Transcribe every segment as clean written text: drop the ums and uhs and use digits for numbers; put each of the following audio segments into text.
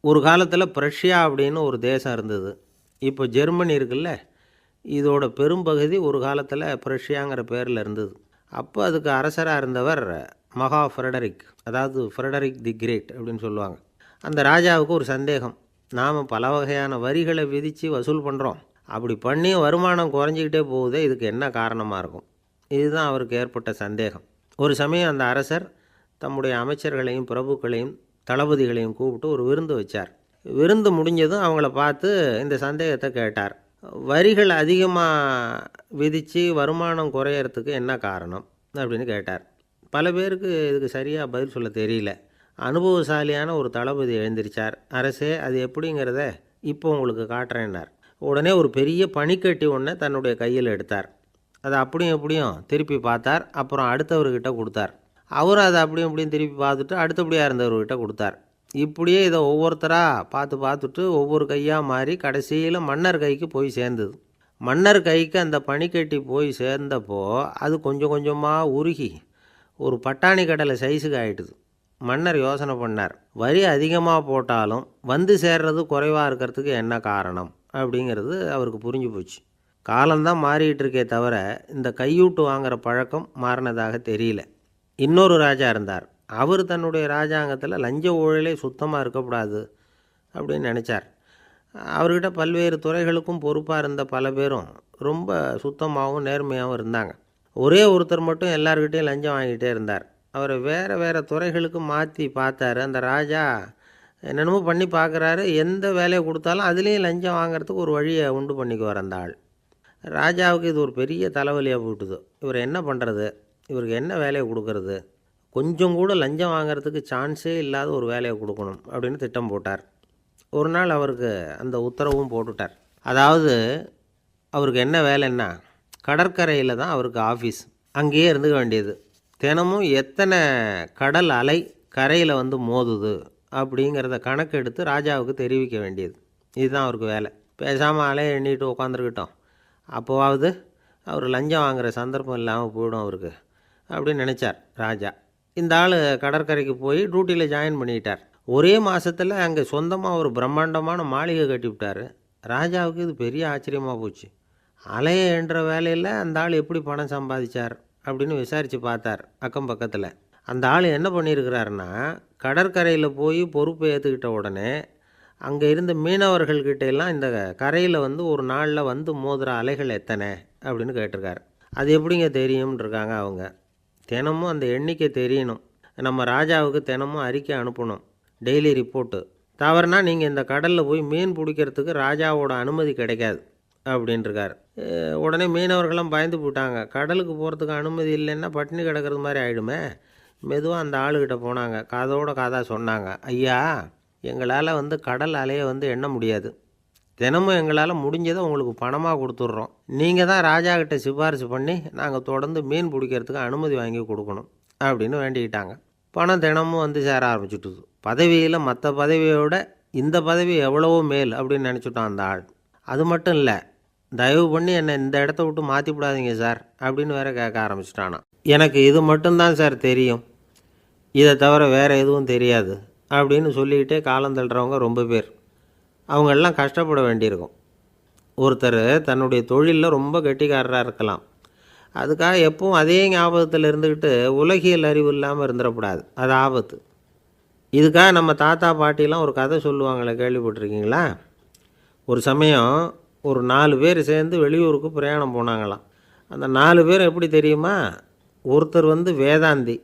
ஒரு காலத்தில் பிரஷ்யா அப்படின்னு ஒரு தேசம் இருந்தது. இப்போ ஜெர்மனி இருக்குல்ல, இதோட பெரும்பகுதி ஒரு காலத்தில் பிரஷ்யாங்கிற பேரில் இருந்தது. அப்போ அதுக்கு அரசராக இருந்தவர் மகா ஃப்ரெடரிக், அதாவது ஃப்ரெடரிக் தி கிரேட் அப்படின்னு சொல்லுவாங்க. அந்த ராஜாவுக்கு ஒரு சந்தேகம். நாம் பல வகையான வரிகளை விதித்து வசூல் பண்ணுறோம், அப்படி பண்ணி வருமானம் குறைஞ்சிக்கிட்டே போகுதே, இதுக்கு என்ன காரணமாக இருக்கும்? இதுதான் அவருக்கு ஏற்பட்ட சந்தேகம். ஒரு சமயம் அந்த அரசர் தம்முடைய அமைச்சர்களையும் பிரபுக்களையும் தளபதிகளையும் கூப்பிட்டு ஒரு விருந்து வச்சார். விருந்து முடிஞ்சதும் அவங்கள பார்த்து இந்த சந்தேகத்தை கேட்டார். வரிகள் அதிகமாக விதித்து வருமானம் குறையறதுக்கு என்ன காரணம் அப்படின்னு கேட்டார். பல பேருக்கு இதுக்கு சரியாக பதில் சொல்ல தெரியல. அனுபவசாலியான ஒரு தளபதி எழுந்திருச்சார். அரசே, அது எப்படிங்கிறத இப்போ உங்களுக்கு காட்டுறேன்னார். உடனே ஒரு பெரிய பனிக்கட்டி ஒன்றை தன்னுடைய கையில் எடுத்தார். அதை அப்படியும் எப்படியும் திருப்பி பார்த்தார். அப்புறம் அடுத்தவர்கிட்ட கொடுத்தார். அவரும் அதை அப்படியும் இப்படியும் திருப்பி பார்த்துட்டு அடுத்தபடியாக இருந்தவர்கிட்ட கொடுத்தார். இப்படியே இதை ஒவ்வொருத்தராக பார்த்துட்டு ஒவ்வொரு கையாக மாறி கடைசியில் மன்னர் கைக்கு போய் சேர்ந்தது. மன்னர் கைக்கு அந்த பனிக்கட்டி போய் சேர்ந்தப்போ அது கொஞ்சம் கொஞ்சமாக உருகி ஒரு பட்டாணி கடலை சைஸுக்கு ஆகிட்டுது. மன்னர் யோசனை பண்ணார், வரி அதிகமாக போட்டாலும் வந்து சேர்றது குறைவாக இருக்கிறதுக்கு என்ன காரணம் அப்படிங்கிறது அவருக்கு புரிஞ்சு போச்சு. காலம்தான் மாறிட்டு இருக்கே தவிர இந்த கையூட்டு வாங்குகிற பழக்கம் மாறினதாக தெரியல. இன்னொரு ராஜா இருந்தார். அவர் தன்னுடைய ராஜாங்கத்தில் லஞ்ச ஊழலே சுத்தமாக இருக்கக்கூடாது அப்படின்னு நினச்சார். அவர்கிட்ட பல்வேறு துறைகளுக்கும் பொறுப்பாக இருந்த பல பேரும் ரொம்ப சுத்தமாகவும் நேர்மையாகவும் இருந்தாங்க. ஒரே ஒருத்தர் மட்டும் எல்லார்கிட்டையும் லஞ்சம் வாங்கிட்டே இருந்தார். அவரை வேறு வேறு துறைகளுக்கு மாற்றி பார்த்தாரு. அந்த ராஜா என்னென்னமோ பண்ணி பார்க்குறாரு. எந்த வேலையை கொடுத்தாலும் அதுலேயும் லஞ்சம் வாங்கிறதுக்கு ஒரு வழியை உண்டு பண்ணிக்குவார் அந்த ஆள். ராஜாவுக்கு இது ஒரு பெரிய தலைவலியாக போட்டுது. இவர் என்ன பண்ணுறது? இவருக்கு என்ன வேலையை கொடுக்கறது? கொஞ்சம் கூட லஞ்சம் வாங்கிறதுக்கு சான்ஸே இல்லாத ஒரு வேலையை கொடுக்கணும் அப்படின்னு திட்டம் போட்டார். ஒரு நாள் அவருக்கு அந்த உத்தரவும் போட்டுட்டார். அதாவது அவருக்கு என்ன வேலைன்னா, கடற்கரையில் தான் அவருக்கு ஆஃபீஸ். அங்கேயே இருந்துக்க வேண்டியது. தினமும் எத்தனை கடல் அலை கரையில் வந்து மோதுது அப்படிங்கிறத கணக்கெடுத்து ராஜாவுக்கு தெரிவிக்க வேண்டியது. இதுதான் அவருக்கு வேலை. பேசாமல் அலையை எண்ணிட்டு உட்காந்துருக்கிட்டோம், அப்போவாவது அவர் லஞ்சம் வாங்குகிற சந்தர்ப்பம் இல்லாமல் போயிடும் அவருக்கு அப்படின்னு நினச்சார் ராஜா. இந்த ஆள் கடற்கரைக்கு போய் டியூட்டியில் ஜாயின் பண்ணிக்கிட்டார். ஒரே மாதத்தில் அங்கே சொந்தமாக ஒரு பிரம்மாண்டமான மாளிகை கட்டிவிட்டார். ராஜாவுக்கு இது பெரிய ஆச்சரியமாக போச்சு. அலையை என்ற வேலையில் அந்த ஆள் எப்படி பணம் சம்பாதிச்சார் அப்படின்னு விசாரித்து பார்த்தார் அக்கம் பக்கத்தில். அந்த ஆள் என்ன பண்ணியிருக்கிறாருன்னா, கடற்கரையில் போய் பொறுப்பை ஏற்றுக்கிட்ட உடனே அங்கே இருந்த மீனவர்கள்கிட்ட எல்லாம் இந்த கரையில் வந்து ஒரு நாளில் வந்து மோதுகிற அலைகள் எத்தனை அப்படின்னு கேட்டிருக்காரு. அது எப்படிங்க தெரியும்னு இருக்காங்க அவங்க. தினமும் அந்த எண்ணிக்கை தெரியணும். நம்ம ராஜாவுக்கு தினமும் அறிக்கை அனுப்பணும், டெய்லி ரிப்போர்ட்டு. தவறுனா நீங்கள் இந்த கடலில் போய் மீன் பிடிக்கிறதுக்கு ராஜாவோட அனுமதி கிடைக்காது அப்படின்ட்டுருக்காரு. உடனே மீனவர்கள்லாம் பயந்து போட்டாங்க. கடலுக்கு போகிறதுக்கு அனுமதி இல்லைன்னா பட்டினி கிடக்கிறது மாதிரி ஆகிடுமே. மெதுவாக அந்த ஆளுக்கிட்ட போனாங்க. காதோட காதாக சொன்னாங்க, ஐயா, எங்களால் வந்து கடல் அலையை வந்து எண்ண முடியாது. தினமும் எங்களால் முடிஞ்சதை உங்களுக்கு பணமாக கொடுத்துட்றோம். நீங்கள் தான் ராஜா கிட்ட சிபாரிசு பண்ணி நாங்கள் தொடர்ந்து மீன் பிடிக்கிறதுக்கு அனுமதி வாங்கி கொடுக்கணும் அப்படின்னு வேண்டிக்கிட்டாங்க. பணம் தினமும் வந்து சேர ஆரம்பிச்சுட்டுது. பதவியில் மற்ற பதவியோட இந்த பதவி எவ்வளவோ மேல் அப்படின்னு நினச்சிட்டான் அந்த ஆள். அது மட்டும் இல்லை, தயவு பண்ணி என்னை இந்த இடத்த விட்டு மாற்றி விடாதீங்க சார் அப்படின்னு வேற கேட்க ஆரம்பிச்சிட்டானா. எனக்கு இது மட்டும்தான் சார் தெரியும், இதை தவிர வேறு எதுவும் தெரியாது அப்படின்னு சொல்லிக்கிட்டே காலம் தள்ளுறவங்க ரொம்ப பேர். அவங்களெல்லாம் கஷ்டப்பட வேண்டியிருக்கும். ஒருத்தர் தன்னுடைய தொழிலில் ரொம்ப கெட்டிக்காரராக இருக்கலாம். அதுக்காக எப்பவும் அதே ஞாபகத்தில் இருந்துக்கிட்டு உலகியல் அறிவு இல்லாமல் இருந்துடக்கூடாது. அது ஆபத்து. இதுக்காக நம்ம தாத்தா பாட்டிலாம் ஒரு கதை சொல்லுவாங்களே, கேள்விப்பட்டிருக்கீங்களா? ஒரு சமயம் ஒரு 4 பேர் சேர்ந்து வெளியூருக்கு பிரயாணம் போனாங்களாம். அந்த 4 பேர் எப்படி தெரியுமா? ஒருத்தர் வந்து வேதாந்தி,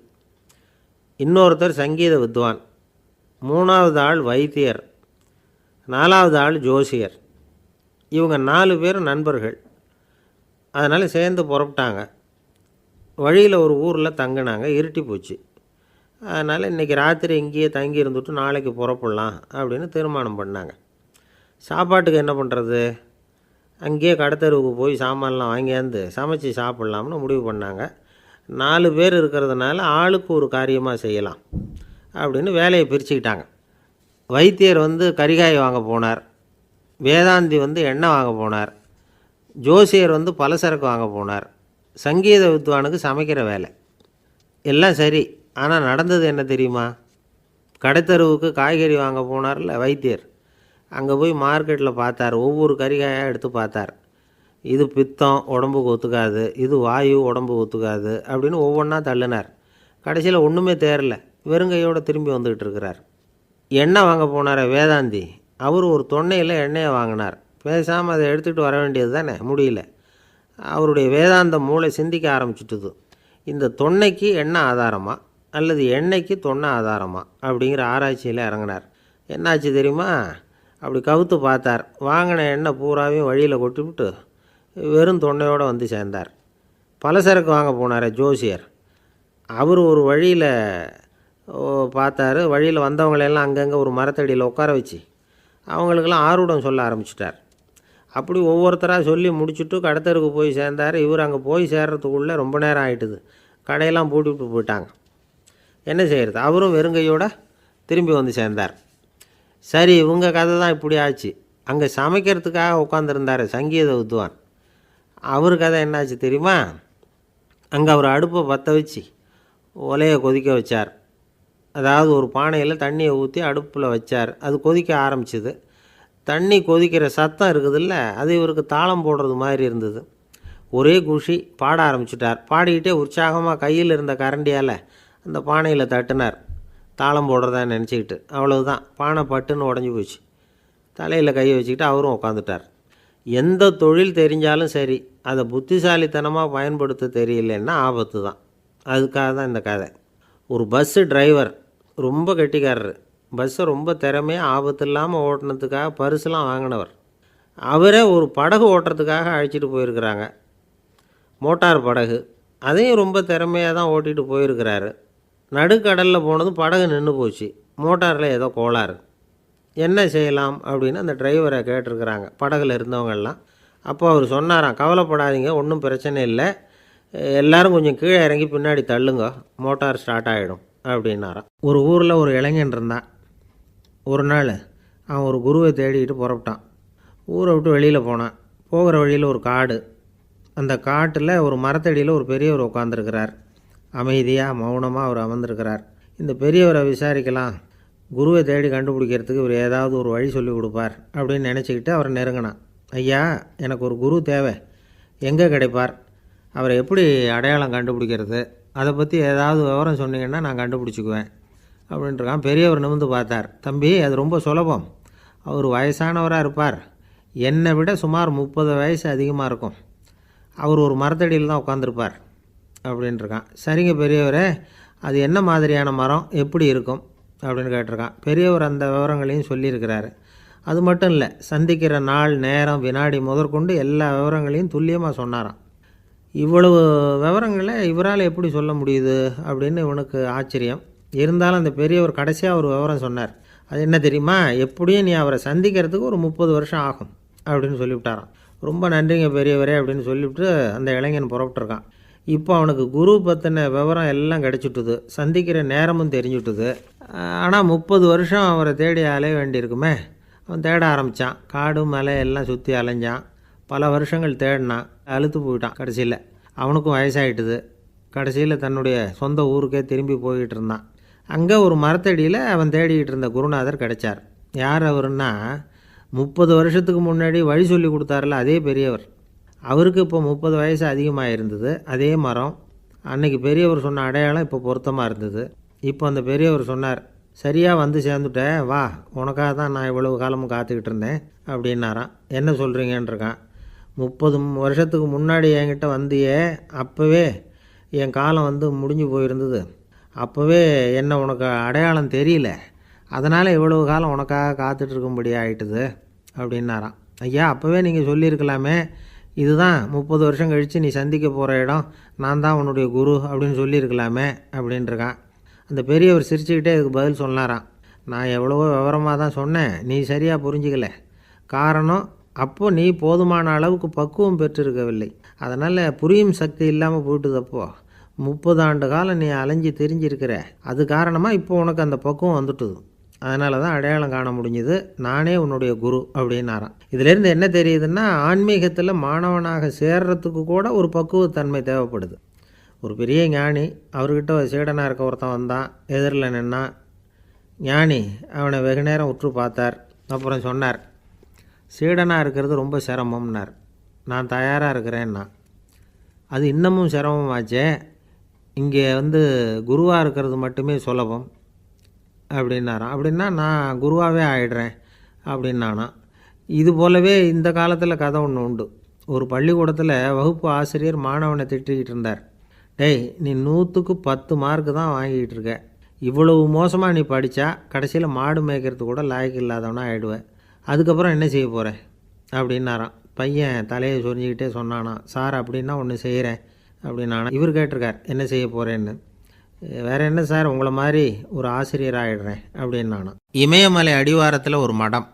இன்னொருத்தர் சங்கீத வித்வான், 3வது ஆள் வைத்தியர், 4வது ஆள் ஜோசியர். இவங்க 4 பேரும் நண்பர்கள். அதனால் சேர்ந்து புறப்பட்டாங்க. வழியில் ஒரு ஊரில் தங்கினாங்க. இருட்டி போச்சு. அதனால் இன்றைக்கி ராத்திரி இங்கேயே தங்கி இருந்துட்டு நாளைக்கு புறப்படலாம் அப்படின்னு தீர்மானம் பண்ணாங்க. சாப்பாட்டுக்கு என்ன பண்ணுறது? அங்கேயே கடத்தெருவுக்கு போய் சாமான்லாம் வாங்கியாந்து சமைச்சி சாப்பிட்லாம்னு முடிவு பண்ணாங்க. 4 பேர் இருக்கிறதுனால ஆளுக்கு ஒரு காரியமாக செய்யலாம் அப்படின்னு வேலையை பிரிச்சுக்கிட்டாங்க. வைத்தியர் வந்து கரிகாய் வாங்க போனார், வேதாந்தி வந்து எண்ணெய் வாங்க போனார், ஜோசியர் வந்து பலசரக்கு வாங்க போனார், சங்கீத வித்வானுக்கு சமைக்கிற வேலை. எல்லாம் சரி. ஆனால் நடந்தது என்ன தெரியுமா? கடைத்தெருவுக்கு காய்கறி வாங்க போனார்ல வைத்தியர், அங்கே போய் மார்க்கெட்டில் பார்த்தார். ஒவ்வொரு கறிகாயாக எடுத்து பார்த்தார். இது பித்தம், உடம்புக்கு ஒத்துக்காது, இது வாயு, உடம்புக்கு ஒத்துக்காது அப்படின்னு ஒவ்வொன்றா தள்ளினார். கடைசியில் ஒன்றுமே தேரல, வெறுங்கையோடு திரும்பி வந்துக்கிட்டு இருக்கிறார். எண்ணெய் வாங்க போனார் வேதாந்தி, அவர் ஒரு தொன்னையில் எண்ணெயை வாங்கினார். பேசாமல் அதை எடுத்துகிட்டு வர வேண்டியது தானே, முடியல. அவருடைய வேதாந்த மூளை சிந்திக்க ஆரம்பிச்சுட்டுது. இந்த தொன்னைக்கு எண்ணெய் ஆதாரமா அல்லது எண்ணெய்க்கு தொன்னை ஆதாரமா அப்படிங்கிற ஆராய்ச்சியில் இறங்கினார். என்னாச்சு தெரியுமா? அப்படி கவுத்து பார்த்தார். வாங்கின எண்ணெய் பூராவையும் வழியில் கொட்டிவிட்டு வெறும் தொன்னையோடு வந்து சேர்ந்தார். பலசரக்கு வாங்க போனார் ஜோசியர். அவர் ஒரு வழியில் பார்த்தாரு. வழியில் வந்தவங்களெல்லாம் அங்கங்கே ஒரு மரத்தடியில் உட்கார வச்சு அவங்களுக்கெல்லாம் ஆர்வம் சொல்ல ஆரம்பிச்சிட்டார். அப்படி ஒவ்வொருத்தராக சொல்லி முடிச்சுட்டு கடைத்தருக்கு போய் சேர்ந்தார். இவர் அங்கே போய் சேர்றதுக்குள்ளே ரொம்ப நேரம் ஆகிட்டுது. கடையெல்லாம் பூட்டிவிட்டு போயிட்டாங்க. என்ன செய்கிறது? அவரும் வெறுங்கையோடு திரும்பி வந்து சேர்ந்தார். சரி, இவங்க கதை தான் இப்படி ஆச்சு. அங்கே சமைக்கிறதுக்காக உட்காந்துருந்தார் சங்கீத வித்வான். அவர் கதை என்னாச்சு தெரியுமா? அங்கே அவர் அடுப்பை பற்ற வச்சு ஒலையை கொதிக்க வச்சார். அதாவது ஒரு பானையில் தண்ணியை ஊற்றி அடுப்பில் வச்சார். அது கொதிக்க ஆரம்பிச்சிது. தண்ணி கொதிக்கிற சத்தம் இருக்குதுல்ல, அது இவருக்கு தாளம் போடுறது மாதிரி இருந்தது. ஒரே குஷி, பாட ஆரம்பிச்சிட்டார். பாடிக்கிட்டே உற்சாகமாக கையில் இருந்த கரண்டியால் அந்த பானையில் தட்டினார், தாளம் போடுறதா நினச்சிக்கிட்டு. அவ்வளவுதான், பானை பட்டுன்னு உடஞ்சி போச்சு. தலையில் கையை வச்சுக்கிட்டு அவரும் உட்காந்துட்டார். எந்த தொழில் தெரிஞ்சாலும் சரி, அதை புத்திசாலித்தனமாக பயன்படுத்த தெரியலன்னா ஆபத்து தான். அதுக்காக தான் இந்த கதை. ஒரு பஸ்ஸு டிரைவர் ரொம்ப கெட்டிக்காரரு. பஸ்ஸை ரொம்ப திறமையாக ஆபத்து இல்லாமல் ஓட்டினதுக்காக பரிசுலாம் வாங்கினவர். அவரே ஒரு படகு ஓட்டுறதுக்காக அழைச்சிட்டு போயிருக்கிறாங்க, மோட்டார் படகு. அதையும் ரொம்ப திறமையாக தான் ஓட்டிகிட்டு போயிருக்கிறாரு. நடுக்கடலில் போனதும் படகு நின்று போச்சு. மோட்டாரில் ஏதோ கோளாறு. என்ன செய்யலாம் அப்படின்னு அந்த டிரைவரை கேட்டிருக்கிறாங்க படகுல இருந்தவங்கெல்லாம். அப்போ அவர் சொன்னாராம், கவலைப்படாதீங்க, ஒன்றும் பிரச்சனை இல்லை, எல்லோரும் கொஞ்சம் கீழே இறங்கி பின்னாடி தள்ளுங்க, மோட்டார் ஸ்டார்ட் ஆகிடும் அப்படின்னாராம். ஒரு ஊரில் ஒரு இளைஞன் இருந்தான். ஒரு நாள் அவன் ஒரு குருவை தேடிக்கிட்டு புறப்பட்டான். ஊரை விட்டு வெளியில் போனான். போகிற வழியில் ஒரு காடு. அந்த காட்டில் ஒரு மரத்தடியில் ஒரு பெரியவர் உட்காந்துருக்கிறார். அமைதியாக மௌனமாக அவர் அமர்ந்திருக்கிறார். இந்த பெரியவரை விசாரிக்கலாம், குருவை தேடி கண்டுபிடிக்கிறதுக்கு இவர் ஏதாவது ஒரு வழி சொல்லி கொடுப்பார் அப்படின்னு நினச்சிக்கிட்டு அவரை நெருங்கினான். ஐயா, எனக்கு ஒரு குரு தேவை, எங்கே கிடைப்பார்? அவரை எப்படி அடையாளம் கண்டுபிடிக்கிறது? அதை பற்றி ஏதாவது விவரம் சொன்னீங்கன்னா நான் கண்டுபிடிச்சிக்குவேன் அப்படின்ட்டுருக்கான். பெரியவர் நிமிர்ந்து பார்த்தார். தம்பி, அது ரொம்ப சுலபம். அவர் வயசானவராக இருப்பார், என்னை விட சுமார் 30 வயசு அதிகமாக இருக்கும். அவர் ஒரு மரத்தடியில் தான் உட்காந்துருப்பார் அப்படின்ட்டுருக்கான். சரிங்க பெரியவரே, அது என்ன மாதிரியான மரம், எப்படி இருக்கும் அப்படின்னு கேட்டிருக்கான். பெரியவர் அந்த விவரங்களையும் சொல்லியிருக்கிறாரு. அது மட்டும் இல்லை, சந்திக்கிற நாள், நேரம், வினாடி முதற்கொண்டு எல்லா விவரங்களையும் துல்லியமாக சொன்னாராம். இவ்வளவு விவரங்களை இவரால் எப்படி சொல்ல முடியுது அப்படின்னு இவனுக்கு ஆச்சரியம். இருந்தாலும் அந்த பெரியவர் கடைசியாக ஒரு விவரம் சொன்னார். அது என்ன தெரியுமா? எப்படியும் நீ அவரை சந்திக்கிறதுக்கு ஒரு 30 வருஷம் ஆகும் அப்படின்னு சொல்லிவிட்டாராம். ரொம்ப நன்றிங்க பெரியவரே அப்படின்னு சொல்லிவிட்டு அந்த இளைஞன் புறப்பட்டுருக்கான். இப்போ அவனுக்கு குரு பற்றின விவரம் எல்லாம் கிடச்சிட்டுது, சந்திக்கிற நேரமும் தெரிஞ்சுட்டுது. ஆனால் 30 வருஷம் அவரை தேடி அலைய வேண்டியிருக்குமே. அவன் தேட ஆரம்பித்தான். காடு மலை எல்லாம் சுற்றி அலைஞ்சான். பல வருஷங்கள் தேடினான், அழுத்து போயிட்டான். கடைசியில் அவனுக்கும் வயசாகிட்டுது. கடைசியில் தன்னுடைய சொந்த ஊருக்கே திரும்பி போய்கிட்டு இருந்தான். அங்கே ஒரு மரத்தடியில் அவன் தேடிக்கிட்டு இருந்த குருநாதர் கிடைச்சார். யார் அவருன்னா, 30 வருஷத்துக்கு முன்னாடி வழி சொல்லி கொடுத்தாருல அதே பெரியவர். அவருக்கு இப்போ 30 வயசு அதிகமாக இருந்தது. அதே மரம். அன்னைக்கு பெரியவர் சொன்ன அடையாளம் இப்போ பொருத்தமாக இருந்தது. இப்போ அந்த பெரியவர் சொன்னார், சரியாக வந்து சேர்ந்துட்டேன், வா, உனக்காக தான் நான் இவ்வளவு காலமும் காத்துக்கிட்டு இருந்தேன் அப்படின்னாராம். என்ன சொல்கிறீங்கன்றிருக்கான். 30 வருஷத்துக்கு முன்னாடி என்கிட்ட வந்தியே, அப்போவே என் காலம் வந்து முடிஞ்சு போயிருந்தது. அப்போவே என்ன உனக்கு அடையாளம் தெரியல, அதனால் இவ்வளவு காலம் உனக்காக காத்துட்ருக்கும்படி ஆகிட்டுது அப்படின்னாராம். ஐயா, அப்போவே நீங்கள் சொல்லியிருக்கலாமே, இதுதான் 30 வருஷம் கழித்து நீ சந்திக்க போகிற இடம், நான் தான் உன்னுடைய குரு அப்படின்னு சொல்லியிருக்கலாமே அப்படின்ட்டுருக்கான். அந்த பெரியவர் சிரிச்சுக்கிட்டே இதுக்கு பதில் சொன்னாராம். நான் எவ்வளவோ விவரமாக தான் சொன்னேன், நீ சரியாக புரிஞ்சிக்கல. காரணம், அப்போ நீ போதுமான அளவுக்கு பக்குவம் பெற்றிருக்கவில்லை. அதனால் புரியும் சக்தி இல்லாமல் போயிட்டுதப்போ 30 ஆண்டு காலம் நீ அலைஞ்சி தெரிஞ்சிருக்கிற. அது காரணமாக இப்போ உனக்கு அந்த பக்குவம் வந்துட்டுது. அதனால தான் அடையாளம் காண முடிஞ்சுது, நானே உன்னுடைய குரு அப்படின்னாராம். இதிலேருந்து என்ன தெரியுதுன்னா, ஆன்மீகத்தில் மாணவனாக சேர்றதுக்கு கூட ஒரு பக்குவத்தன்மை தேவைப்படுது. ஒரு பெரிய ஞானி, அவர்கிட்ட சீடனாக இருக்க ஒருத்தன் வந்தான், எதிரில் நின்னான். ஞானி அவனை வெகு நேரம் உற்று பார்த்தார். அப்புறம் சொன்னார், சீடனாக இருக்கிறது ரொம்ப சிரமம்னார். நான் தயாராக இருக்கிறேன்னா. அது இன்னமும் சிரமமாச்சே, இங்கே குருவாக இருக்கிறது மட்டுமே சுலபம் அப்படின்னாராம். அப்படின்னா நான் குருவாகவே ஆயிடுறேன் அப்படின்னானா. இது போலவே இந்த காலத்தில் கதை ஒன்று உண்டு. ஒரு பள்ளிக்கூடத்தில் வகுப்பு ஆசிரியர் மாணவனை திட்டிக்கிட்டு இருந்தார். டேய், நீ 100க்கு 10 மார்க்கு தான் வாங்கிக்கிட்டு இருக்க. இவ்வளவு மோசமாக நீ படித்தா கடைசியில் மாடு மேய்க்கிறது கூட லாய்க்கு இல்லாதவனா ஆகிடுவேன். அதுக்கப்புறம் என்ன செய்ய போகிறேன் அப்படின்னாராம். பையன் தலையை சொரிஞ்சிக்கிட்டே சொன்னானா, சார் அப்படின்னா ஒன்று செய்கிறேன் அப்படின்னானா. இவர் கேட்டிருக்கார், என்ன செய்ய போகிறேன்னு. வேறு என்ன சார், உங்களை மாதிரி ஒரு ஆசிரியர் ஆகிடுறேன் அப்படின்னானா. இமயமலை அடிவாரத்தில் ஒரு மடம்.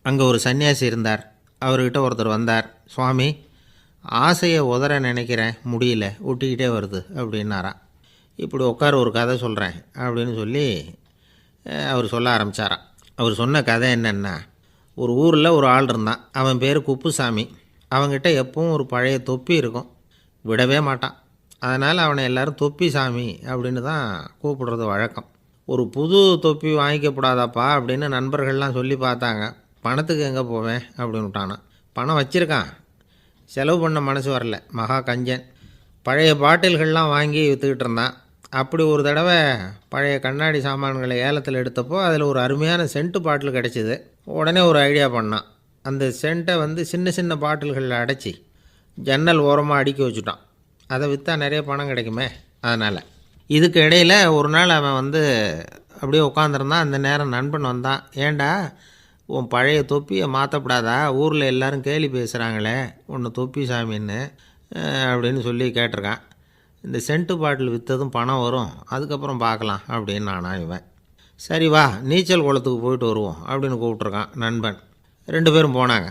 அங்கே ஒரு சன்னியாசி இருந்தார். அவர்கிட்ட ஒருத்தர் வந்தார். சுவாமி, ஆசையை உதற நினைக்கிறேன், முடியல, ஒட்டிக்கிட்டே வருது அப்படின்னாராம். இப்படி உட்கார, ஒரு கதை சொல்கிறேன் அப்படின்னு சொல்லி அவர் சொல்ல ஆரம்பித்தாராம். அவர் சொன்ன கதை என்னென்னா, ஒரு ஊரில் ஒரு ஆள் இருந்தான். அவன் பேர் குப்புசாமி. அவங்ககிட்ட எப்பவும் ஒரு பழைய தொப்பி இருக்கும், விடவே மாட்டான். அதனால் அவனை எல்லோரும் தொப்பி சாமி அப்படின்னு தான் கூப்பிடுறது வழக்கம். ஒரு புது தொப்பி வாங்கிக்கப்படாதாப்பா அப்படின்னு நண்பர்கள்லாம் சொல்லி பார்த்தாங்க. பணத்துக்கு எங்கே போவேன் அப்படின்னு விட்டானா. பணம் வச்சுருக்கான், செலவு பண்ண மனசு வரல. மகா கஞ்சன். பழைய பாட்டில்கள்லாம் வாங்கி விற்றுக்கிட்டு இருந்தான். அப்படி ஒரு தடவை பழைய கண்ணாடி சாமான்களை ஏலத்தில் எடுத்தப்போ அதில் ஒரு அருமையான சென்ட்டு பாட்டில் கிடச்சிது. உடனே ஒரு ஐடியா பண்ணான். அந்த சென்ட்டை சின்ன சின்ன பாட்டில்களில் அடைச்சி ஜன்னல் ஓரமாக அடுக்கி வச்சுட்டான். அதை விற்றா நிறைய பணம் கிடைக்குமே. அதனால் இதுக்கு இடையில் ஒரு நாள் அவன் அப்படியே உட்காந்துருந்தான். அந்த நேரம் நண்பன் வந்தான். ஏண்டா, உன் பழைய தொப்பியை மாற்றப்படாதா? ஊரில் எல்லோரும் கேலி பேசுகிறாங்களே உன்னை தொப்பி சாமின்னு அப்படின்னு சொல்லி கேட்டிருக்கான். இந்த சென்ட்டு பாட்டில் விற்றதும் பணம் வரும், அதுக்கப்புறம் பார்க்கலாம் அப்படின்னு நானா. இவன் சரி வா, நீச்சல் குளத்துக்கு போயிட்டு வருவோம் அப்படின்னு கூப்பிட்ருக்கான் நண்பன். 2 பேரும் போனாங்க.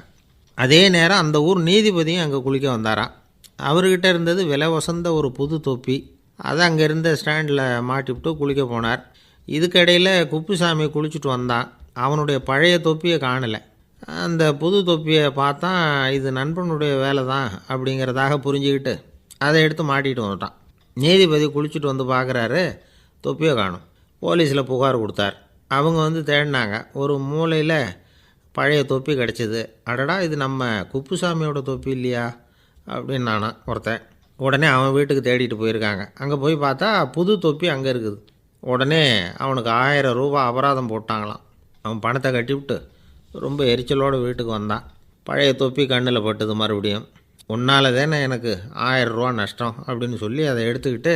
அதே நேரம் அந்த ஊர் நீதிபதியும் அங்கே குளிக்க வந்தாராம். அவர்கிட்ட இருந்தது விலை வசந்த ஒரு புது தொப்பி. அதை அங்கே இருந்த ஸ்டாண்டில் மாட்டிவிட்டு குளிக்க போனார். இதுக்கிடையில் குப்புசாமி குளிச்சுட்டு வந்தான். அவனுடைய பழைய தொப்பியை காணலை. அந்த புது தொப்பியை பார்த்தா இது நண்பனுடைய வேலை தான் அப்படிங்கிறதாக புரிஞ்சுக்கிட்டு அதை எடுத்து மாட்டிகிட்டு வந்துட்டான். நீதிபதி குளிச்சுட்டு வந்து பார்க்குறாரு, தொப்பியை காணும். போலீஸில் புகார் கொடுத்தார். அவங்க தேடினாங்க. ஒரு மூலையில் பழைய தொப்பி கிடச்சிது. அடடா, இது நம்ம குப்புசாமியோட தொப்பி இல்லையா அப்படின்னு நானா ஒருத்தன். உடனே அவன் வீட்டுக்கு தேடிட்டு போயிருக்காங்க. அங்கே போய் பார்த்தா புது தொப்பி அங்கே இருக்குது. உடனே அவனுக்கு 1000 ரூபா அபராதம் போட்டாங்களாம். அவன் பணத்தை கட்டிவிட்டு ரொம்ப எரிச்சலோடு வீட்டுக்கு வந்தான். பழைய தொப்பி கண்ணில் பட்டுது. மறுபடியும், உன்னால் தானே எனக்கு 1000 ரூபா நஷ்டம் அப்படின்னு சொல்லி அதை எடுத்துக்கிட்டு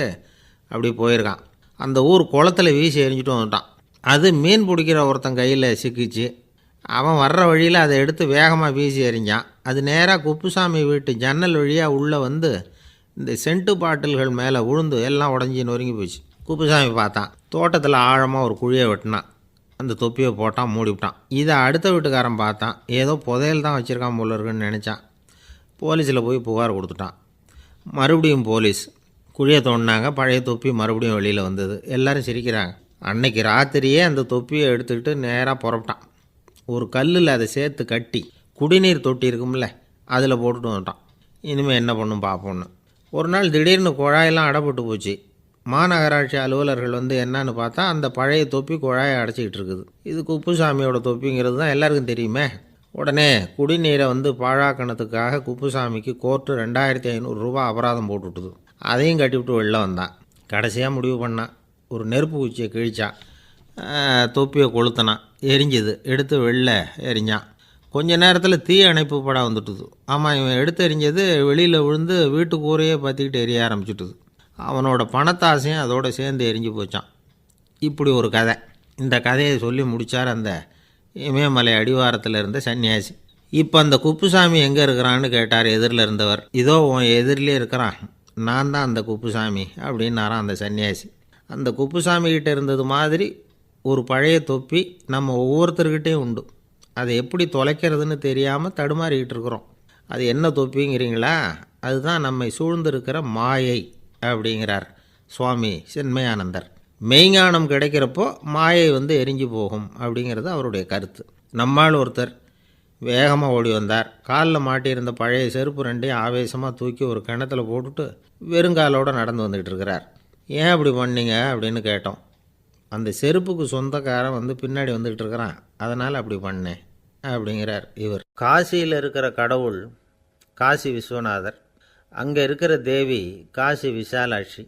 அப்படி போயிருக்கான். அந்த ஊர் குளத்தில் வீசி எரிஞ்சிட்டு வந்துட்டான். அது மீன் பிடிக்கிற ஒருத்தன் கையில் சிக்கிச்சு. அவன் வர்ற வழியில் அதை எடுத்து வேகமாக வீசி எறிஞ்சான். அது நேராக குப்புசாமி வீட்டு ஜன்னல் வழியாக உள்ளே இந்த சென்ட்டு பாட்டில்கள் மேலே விழுந்து எல்லாம் உடஞ்சி நொறுங்கி போச்சு. குப்புசாமி பார்த்தான். தோட்டத்தில் ஆழமாக ஒரு குழியை வெட்டினான். அந்த தொப்பியை போட்டான், மூடிவிட்டான். இதை அடுத்த வீட்டுக்காரன் பார்த்தான். ஏதோ புதையல் தான் வச்சுருக்கான் போல இருக்குன்னு நினச்சான். போலீஸில் போய் புகார் கொடுத்துட்டான். மறுபடியும் போலீஸ் குழியை தோண்டினாங்க. பழைய தொப்பி மறுபடியும் வெளியில் வந்தது. எல்லோரும் சிரிக்கிறாங்க. அன்னைக்கு ராத்திரியே அந்த தொப்பியை எடுத்துக்கிட்டு நேராக புறப்பட்டான். ஒரு கல்லில் அதை சேர்த்து கட்டி குடிநீர் தொட்டி இருக்கும்ல, அதில் போட்டுட்டு வந்துட்டான். இனிமேல் என்ன பண்ணும் பார்ப்போன்னு. ஒரு நாள் திடீர்னு குழாயெல்லாம் அடைப்பட்டு போச்சு. மாநகராட்சி அலுவலர்கள் என்னன்னு பார்த்தா அந்த பழைய தொப்பி குழாயை அடைச்சிக்கிட்டு இருக்குது. இது குப்புசாமியோட தொப்பிங்கிறது தான் எல்லாருக்கும் தெரியுமே. உடனே குடிநீரை பாழாக்கணத்துக்காக குப்புசாமிக்கு கோர்ட்டு 2500 ரூபா அபராதம் போட்டுவிட்டுது. அதையும் கட்டிவிட்டு வெளில வந்தான். கடைசியாக முடிவு பண்ணான். ஒரு நெருப்பு குச்சியை கிழிச்சான். தொப்பியை கொளுத்தினான். எரிஞ்சுது. எடுத்து வெளில எரிஞ்சான். கொஞ்ச நேரத்தில் தீ அணைப்பு படம் வந்துட்டுது. ஆமாம், இவன் எடுத்து எரிஞ்சது வெளியில் விழுந்து வீட்டு கூரையே பற்றிக்கிட்டு எரிய ஆரம்பிச்சுட்டுது. அவனோட பணத்தாசையும் அதோடு சேர்ந்து எரிஞ்சு போச்சான். இப்படி ஒரு கதை. இந்த கதையை சொல்லி முடித்தார் அந்த இமயமலை அடிவாரத்தில் இருந்த சன்னியாசி. இப்போ அந்த குப்புசாமி எங்கே இருக்கிறான்னு கேட்டார் எதிரில் இருந்தவர். இதோ உன் எதிரிலே இருக்கிறான், நான் தான் அந்த குப்புசாமி அப்படின்னாரான் அந்த சன்னியாசி. அந்த குப்புசாமிகிட்ட இருந்தது மாதிரி ஒரு பழைய தொப்பி நம்ம ஒவ்வொருத்தர்கிட்டையும் உண்டு. அதை எப்படி தொலைக்கிறதுன்னு தெரியாமல் தடுமாறிக்கிட்டு இருக்கிறோம். அது என்ன தொப்பிங்கிறீங்களா? அதுதான் நம்மை சூழ்ந்திருக்கிற மாயை அப்படிங்கிறார் சுவாமி சின்மயானந்தர். மெய்ஞானம் கிடைக்கிறப்போ மாயை எரிஞ்சு போகும் அப்படிங்கிறது அவருடைய கருத்து. நம்மால் ஒருத்தர் வேகமாக ஓடி வந்தார். காலில் மாட்டியிருந்த பழைய செருப்பு 2ஐயும் ஆவேசமாக தூக்கி ஒரு கிணத்துல போட்டுட்டு வெறுங்காலோடு நடந்து வந்துக்கிட்டு இருக்கிறார். ஏன் அப்படி பண்ணீங்க அப்படின்னு கேட்டோம். அந்த செருப்புக்கு சொந்தக்காரன் வந்து பின்னாடி வந்துக்கிட்டு இருக்கிறான், அதனால் அப்படி பண்ணேன் அப்படிங்கிறார் இவர். காசியில் இருக்கிற கடவுள் காசி விஸ்வநாதர், அங்கே இருக்கிற தேவி காசி விசாலாட்சி.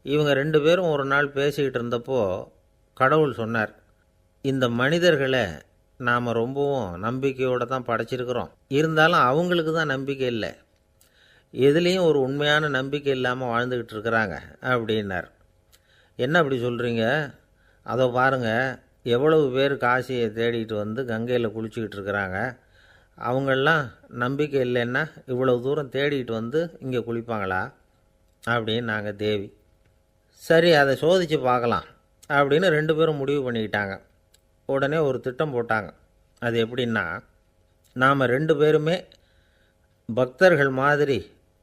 இவங்க 2 பேரும் ஒரு நாள் பேசிக்கிட்டு இருந்தப்போ கடவுள் சொன்னார், இந்த மனிதர்களை நாம் ரொம்பவும் நம்பிக்கையோடு தான் படைச்சிருக்கிறோம், இருந்தாலும் அவங்களுக்கு தான் நம்பிக்கை இல்லை, எதுலேயும் ஒரு உண்மையான நம்பிக்கை இல்லாமல் வாழ்ந்துக்கிட்டு இருக்கிறாங்க அப்படின்னார். என்ன அப்படி சொல்கிறீங்க? அதை பாருங்கள், எவ்வளவு பேர் காசியை தேடிட்டு வந்து கங்கையில் குளிச்சுக்கிட்டு இருக்கிறாங்க, அவங்களெலாம் நம்பிக்கை இல்லைன்னா இவ்வளவு தூரம் தேடிட்டு வந்து இங்கே குளிப்பாங்களா அப்படின்னு நாங்கள் தேவி. சரி, அதை சோதித்து பார்க்கலாம் அப்படின்னு 2 பேரும் முடிவு பண்ணிக்கிட்டாங்க. உடனே ஒரு திட்டம் போட்டாங்க. அது எப்படின்னா, நாம் 2 பேருமே பக்தர்கள் மாதிரி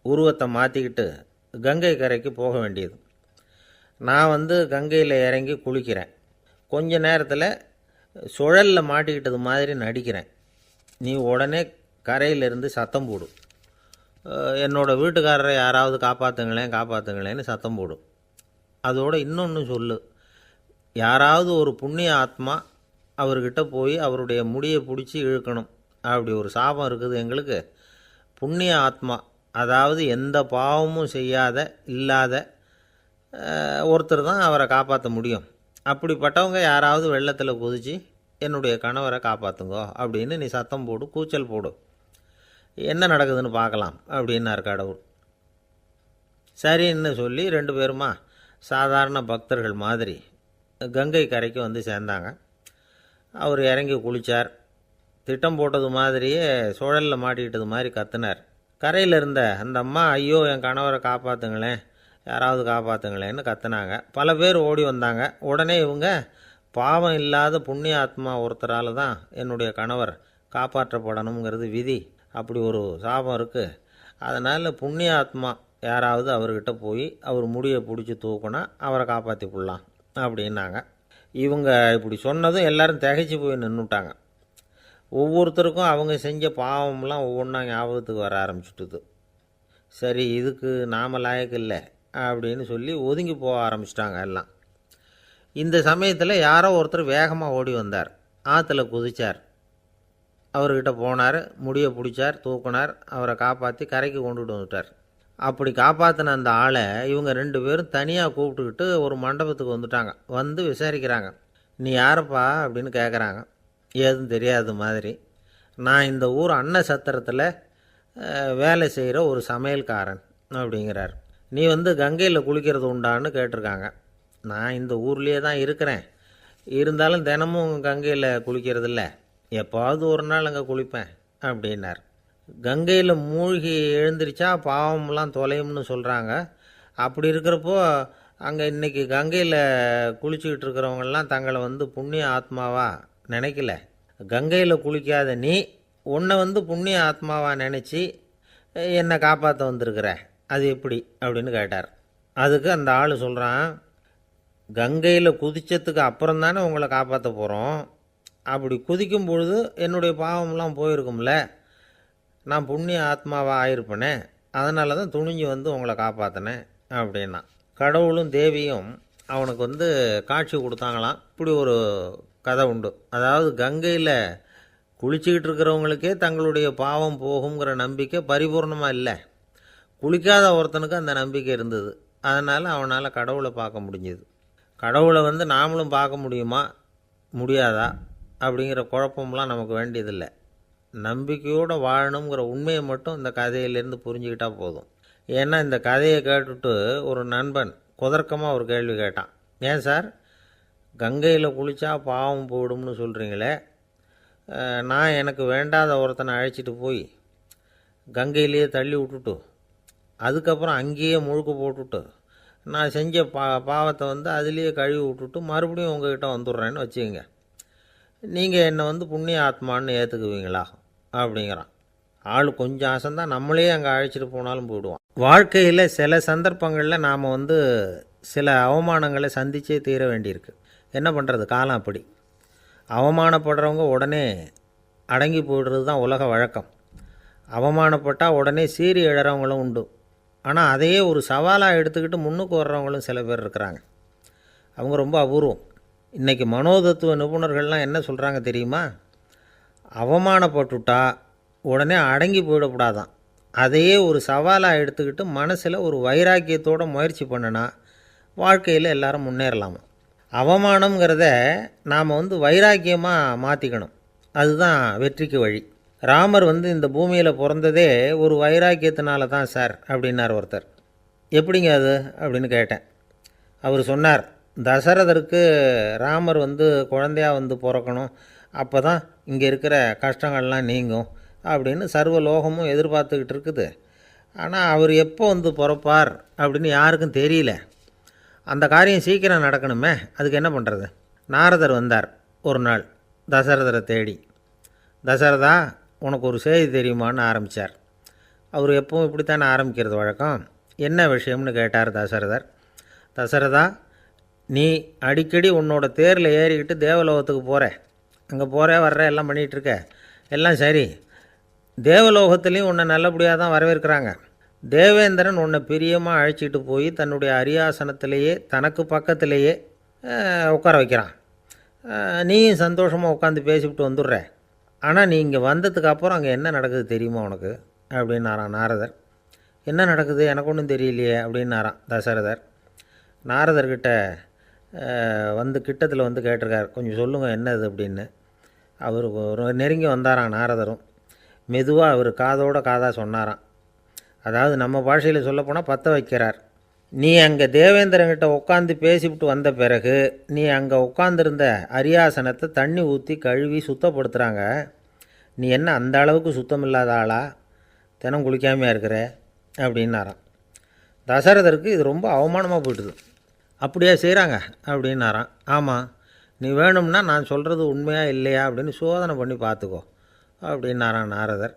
உருவத்தை மாற்றிக்கிட்டு கங்கை கரைக்கு போக வேண்டியது. நான் வந்து கங்கையில் இறங்கி குளிக்கிறேன், கொஞ்ச நேரத்தில் சுழலில் மாட்டிக்கிட்டது மாதிரி நடிக்கிறேன். நீ உடனே கரையிலிருந்து சத்தம் போடும், என்னோடய வீட்டுக்காரரை யாராவது காப்பாற்றுங்களேன்னு சத்தம் போடும். அதோடு இன்னொன்று சொல்லு, யாராவது ஒரு புண்ணிய ஆத்மா அவர்கிட்ட போய் அவருடைய முடியை பிடிச்சி இழுக்கணும், அப்படி ஒரு சாபம் இருக்குது எங்களுக்கு. புண்ணிய ஆத்மா, அதாவது எந்த பாவமும் செய்யாத இல்லாத ஒருத்தர் தான் அவரை காப்பாற்ற முடியும். அப்படிப்பட்டவங்க யாராவது வெள்ளத்தில் குதித்து என்னுடைய கணவரை காப்பாற்றுங்கோ அப்படின்னு நீ சத்தம் போடு, கூச்சல் போடு, என்ன நடக்குதுன்னு பார்க்கலாம் அப்படின்னார் கடவுள். சரின்னு சொல்லி 2 பேருமா சாதாரண பக்தர்கள் மாதிரி கங்கை கரைக்கு வந்து சேர்ந்தாங்க. அவர் இறங்கி குளித்தார். திட்டம் போட்டது மாதிரியே சுழலில் மாட்டிக்கிட்டது மாதிரி கத்துனார். கரையில் இருந்த அந்த அம்மா, ஐயோ என் கணவரை காப்பாற்றுங்களேன், யாராவது காப்பாற்றுங்களேன்னு கத்துனாங்க. பல பேர் ஓடி வந்தாங்க. உடனே இவங்க, பாவம் இல்லாத புண்ணிய ஆத்மா ஒருத்தரால் தான் என்னுடைய கணவர் காப்பாற்றப்படணுங்கிறது விதி, அப்படி ஒரு சாபம் இருக்குது, அதனால் புண்ணிய ஆத்மா யாராவது அவர்கிட்ட போய் அவர் முடியை பிடிச்சி தூக்குனா அவரை காப்பாற்றி போடலாம் அப்படின்னாங்க. இவங்க இப்படி சொன்னதும் எல்லோரும் திகைச்சு போய் நின்றுட்டாங்க. ஒவ்வொருத்தருக்கும் அவங்க செஞ்ச பாவம்லாம் ஒவ்வொன்றா ஞாபகத்துக்கு வர ஆரம்பிச்சுட்டுது. சரி, இதுக்கு நாம் லாயக்கு இல்லை அப்படின்னு சொல்லி ஒதுங்கி போக ஆரம்பிச்சிட்டாங்க எல்லாம். இந்த சமயத்தில் யாரோ ஒருத்தர் வேகமாக ஓடி வந்தார், ஆற்றுல குதித்தார். அவர்கிட்ட போனார், முடியை பிடிச்சார், தூக்குனார், அவரை காப்பாற்றி கரைக்கு கொண்டுட்டு வந்துட்டார். அப்படி காப்பாற்றின அந்த ஆளை இவங்க 2 பேரும் தனியாக கூப்பிட்டுக்கிட்டு ஒரு மண்டபத்துக்கு வந்துட்டாங்க. வந்து விசாரிக்கிறாங்க. நீ யாரப்பா அப்படின்னு கேட்குறாங்க. ஏதும் தெரியாத மாதிரி. நான் இந்த ஊர் அன்ன சத்திரத்தில் வேலை செய்கிற ஒரு சமையல்காரன் அப்படிங்கிறார். நீ வந்து கங்கையில் குளிக்கிறது உண்டான்னு கேட்டிருக்காங்க. நான் இந்த ஊர்லேயே தான் இருக்கிறேன், இருந்தாலும் தினமும் கங்கையில் குளிக்கிறதில்ல, எப்போவாவது ஒரு நாள் அங்கே குளிப்பேன் அப்படின்னார். கங்கையில் மூழ்கி எழுந்திரிச்சா பாவம்லாம் தொலையும்னு சொல்கிறாங்க. அப்படி இருக்கிறப்போ அங்கே இன்றைக்கி கங்கையில் குளிச்சுக்கிட்டு இருக்கிறவங்கெல்லாம் தங்களை வந்து புண்ணிய ஆத்மாவாக நினைக்கல. கங்கையில் குளிக்காத நீ உன்னை வந்து புண்ணிய ஆத்மாவாக நினச்சி என்னை காப்பாற்ற வந்திருக்கிற, அது எப்படி அப்படின்னு கேட்டார். அதுக்கு அந்த ஆள் சொல்கிறான், கங்கையில் குதித்ததுக்கு அப்புறம் தானே உங்களை காப்பாற்ற போகிறோம், அப்படி குதிக்கும் பொழுது என்னுடைய பாவம்லாம் போயிருக்கும்ல, நான் புண்ணிய ஆத்மாவாக ஆயிருப்பேனே, அதனால தான் துணிஞ்சு வந்து உங்களை காப்பாற்றினேன் அப்படின்னா. கடவுளும் தேவியும் அவனுக்கு வந்து காட்சி கொடுத்தாங்களாம். இப்படி ஒரு கதை உண்டு. அதாவது கங்கையில் குளிச்சுக்கிட்டு இருக்கிறவங்களுக்கே தங்களுடைய பாவம் போகுங்கிற நம்பிக்கை பரிபூர்ணமாக இல்லை, குளிக்காத ஒருத்தனுக்கு அந்த நம்பிக்கை இருந்தது. அதனால் அவனால் கடவுளை பார்க்க முடிஞ்சுது. கடவுளை வந்து நாமளும் பார்க்க முடியுமா முடியாதா அப்படிங்கிற குழப்பம்லாம் நமக்கு வேண்டியதில்லை. நம்பிக்கையோடு வாழணுங்கிற உண்மையை மட்டும் இந்த கதையிலேருந்து புரிஞ்சுக்கிட்டால் போதும். ஏன்னா இந்த கதையை கேட்டுட்டு ஒரு நண்பன் குதர்க்கமாக ஒரு கேள்வி கேட்டான். ஏன் சார், கங்கையில் குளித்தா பாவம் போயிடும்னு சொல்கிறீங்களே, நான் எனக்கு வேண்டாத ஒருத்தனை அழைச்சிட்டு போய் கங்கையிலேயே தள்ளி விட்டுட்டு அதுக்கப்புறம் அங்கேயே முழுக்க போட்டுட்டு நான் செஞ்ச பாவத்தை வந்து அதுலேயே கழுவி விட்டுட்டு மறுபடியும் உங்ககிட்ட வந்துடுறேன்னு வச்சுக்கோங்க, நீங்கள் என்னை வந்து புண்ணிய ஆத்மான்னு ஏற்றுக்குவீங்களா அப்படிங்கிறான். ஆள் கொஞ்சம் ஆசைந்தான், நம்மளே அங்கே அழைச்சிட்டு போனாலும் போயிடுவான். வாழ்க்கையில் சில சந்தர்ப்பங்களில் நாம் வந்து சில அவமானங்களை சந்தித்தே தீர வேண்டியிருக்கு. என்ன பண்ணுறது, காலம் அப்படி. அவமானப்படுறவங்க உடனே அடங்கி போய்டுறது தான் உலக வழக்கம். அவமானப்பட்டால் உடனே சீறி எழறவங்களும் உண்டு. ஆனால் அதையே ஒரு சவாலாக எடுத்துக்கிட்டு முன்னுக்கு வர்றவங்களும் சில பேர் இருக்கிறாங்க. அவங்க ரொம்ப அபூர்வம். இன்றைக்கி மனோதத்துவ நிபுணர்கள்லாம் என்ன சொல்கிறாங்க தெரியுமா? அவமானப்பட்டுட்டா உடனே அடங்கி போயிடக்கூடாதான். அதையே ஒரு சவாலாக எடுத்துக்கிட்டு மனசில் ஒரு வைராக்கியத்தோடு முயற்சி பண்ணினா வாழ்க்கையில் எல்லாரும் முன்னேறலாமா. அவமானங்கிறத நாம் வைராக்கியமாக மாற்றிக்கணும். அதுதான் வெற்றிக்கு வழி. ராமர் இந்த பூமியில் பிறந்ததே ஒரு வைராக்கியத்தினால தான் சார் அப்படின்னார் ஒருத்தர். எப்படிங்க அது அப்படின்னு கேட்டேன். அவர் சொன்னார், தசரதருக்கு ராமர் குழந்தையாக பிறக்கணும், அப்போ தான் இங்கே இருக்கிற கஷ்டங்கள்லாம் நீங்கும் அப்படின்னு சர்வ லோகமும் எதிர்பார்த்துக்கிட்டு இருக்குது. ஆனால் அவர் எப்போ பிறப்பார் அப்படின்னு யாருக்கும் தெரியல. அந்த காரியம் சீக்கிரம் நடக்கணுமே, அதுக்கு என்ன பண்ணுறது? நாரதர் வந்தார் ஒரு நாள் தசரதரை தேடி. தசரதா, உனக்கு ஒரு செய்தி தெரியுமான்னு ஆரம்பித்தார். அவர் எப்பவும் இப்படித்தானே ஆரம்பிக்கிறது வழக்கம். என்ன விஷயம்னு கேட்டார் தசரதர். தசரதா, நீ அடிக்கடி உன்னோட தேரில் ஏறிக்கிட்டு தேவலோகத்துக்கு போகிற, அங்கே போகிற வர்ற எல்லாம் பண்ணிகிட்ருக்க, எல்லாம் சரி. தேவலோகத்துலேயும் உன்னை நல்லபடியாக தான் வரவேற்கிறாங்க. தேவேந்திரன் உன்னை பிரியமாக அழைச்சிட்டு போய் தன்னுடைய அரியாசனத்திலேயே தனக்கு பக்கத்திலேயே உட்கார வைக்கிறான். நீயும் சந்தோஷமாக உட்காந்து பேசிவிட்டு வந்துடுற. ஆனால் நீ இங்கே வந்ததுக்கு அப்புறம் அங்கே என்ன நடக்குது தெரியுமா உனக்கு அப்படின்னாரான் நாரதர். என்ன நடக்குது எனக்கு ஒன்றும் தெரியலையே அப்படின்னாரான் தசரதர். நாரதர்கிட்ட கிட்டத்தில் கேட்டிருக்கார், கொஞ்சம் சொல்லுங்கள் என்னது அப்படின்னு. அவர் நெருங்கி வந்தாரான் நாரதரும். மெதுவாக அவர் காதோட காதாக சொன்னாராம். அதாவது நம்ம பாஷையில் சொல்லப்போனால் பற்ற வைக்கிறார். நீ அங்கே தேவேந்திரங்கிட்ட உட்காந்து பேசிவிட்டு வந்த பிறகு நீ அங்கே உட்காந்துருந்த அரியாசனத்தை தண்ணி ஊற்றி கழுவி சுத்தப்படுத்துகிறாங்க. நீ என்ன அந்த அளவுக்கு சுத்தம் இல்லாத ஆளா? தினம் குளிக்காமையாக இருக்கிற அப்படின்னாராம். தசரதருக்கு இது ரொம்ப அவமானமாக போயிட்டுது. அப்படியே செய்கிறாங்க அப்படின்னாராம். ஆமாம், நீ வேணும்னா நான் சொல்கிறது உண்மையா இல்லையா அப்படின்னு சோதனை பண்ணி பார்த்துக்கோ அப்படின்னாரான் நாரதர்.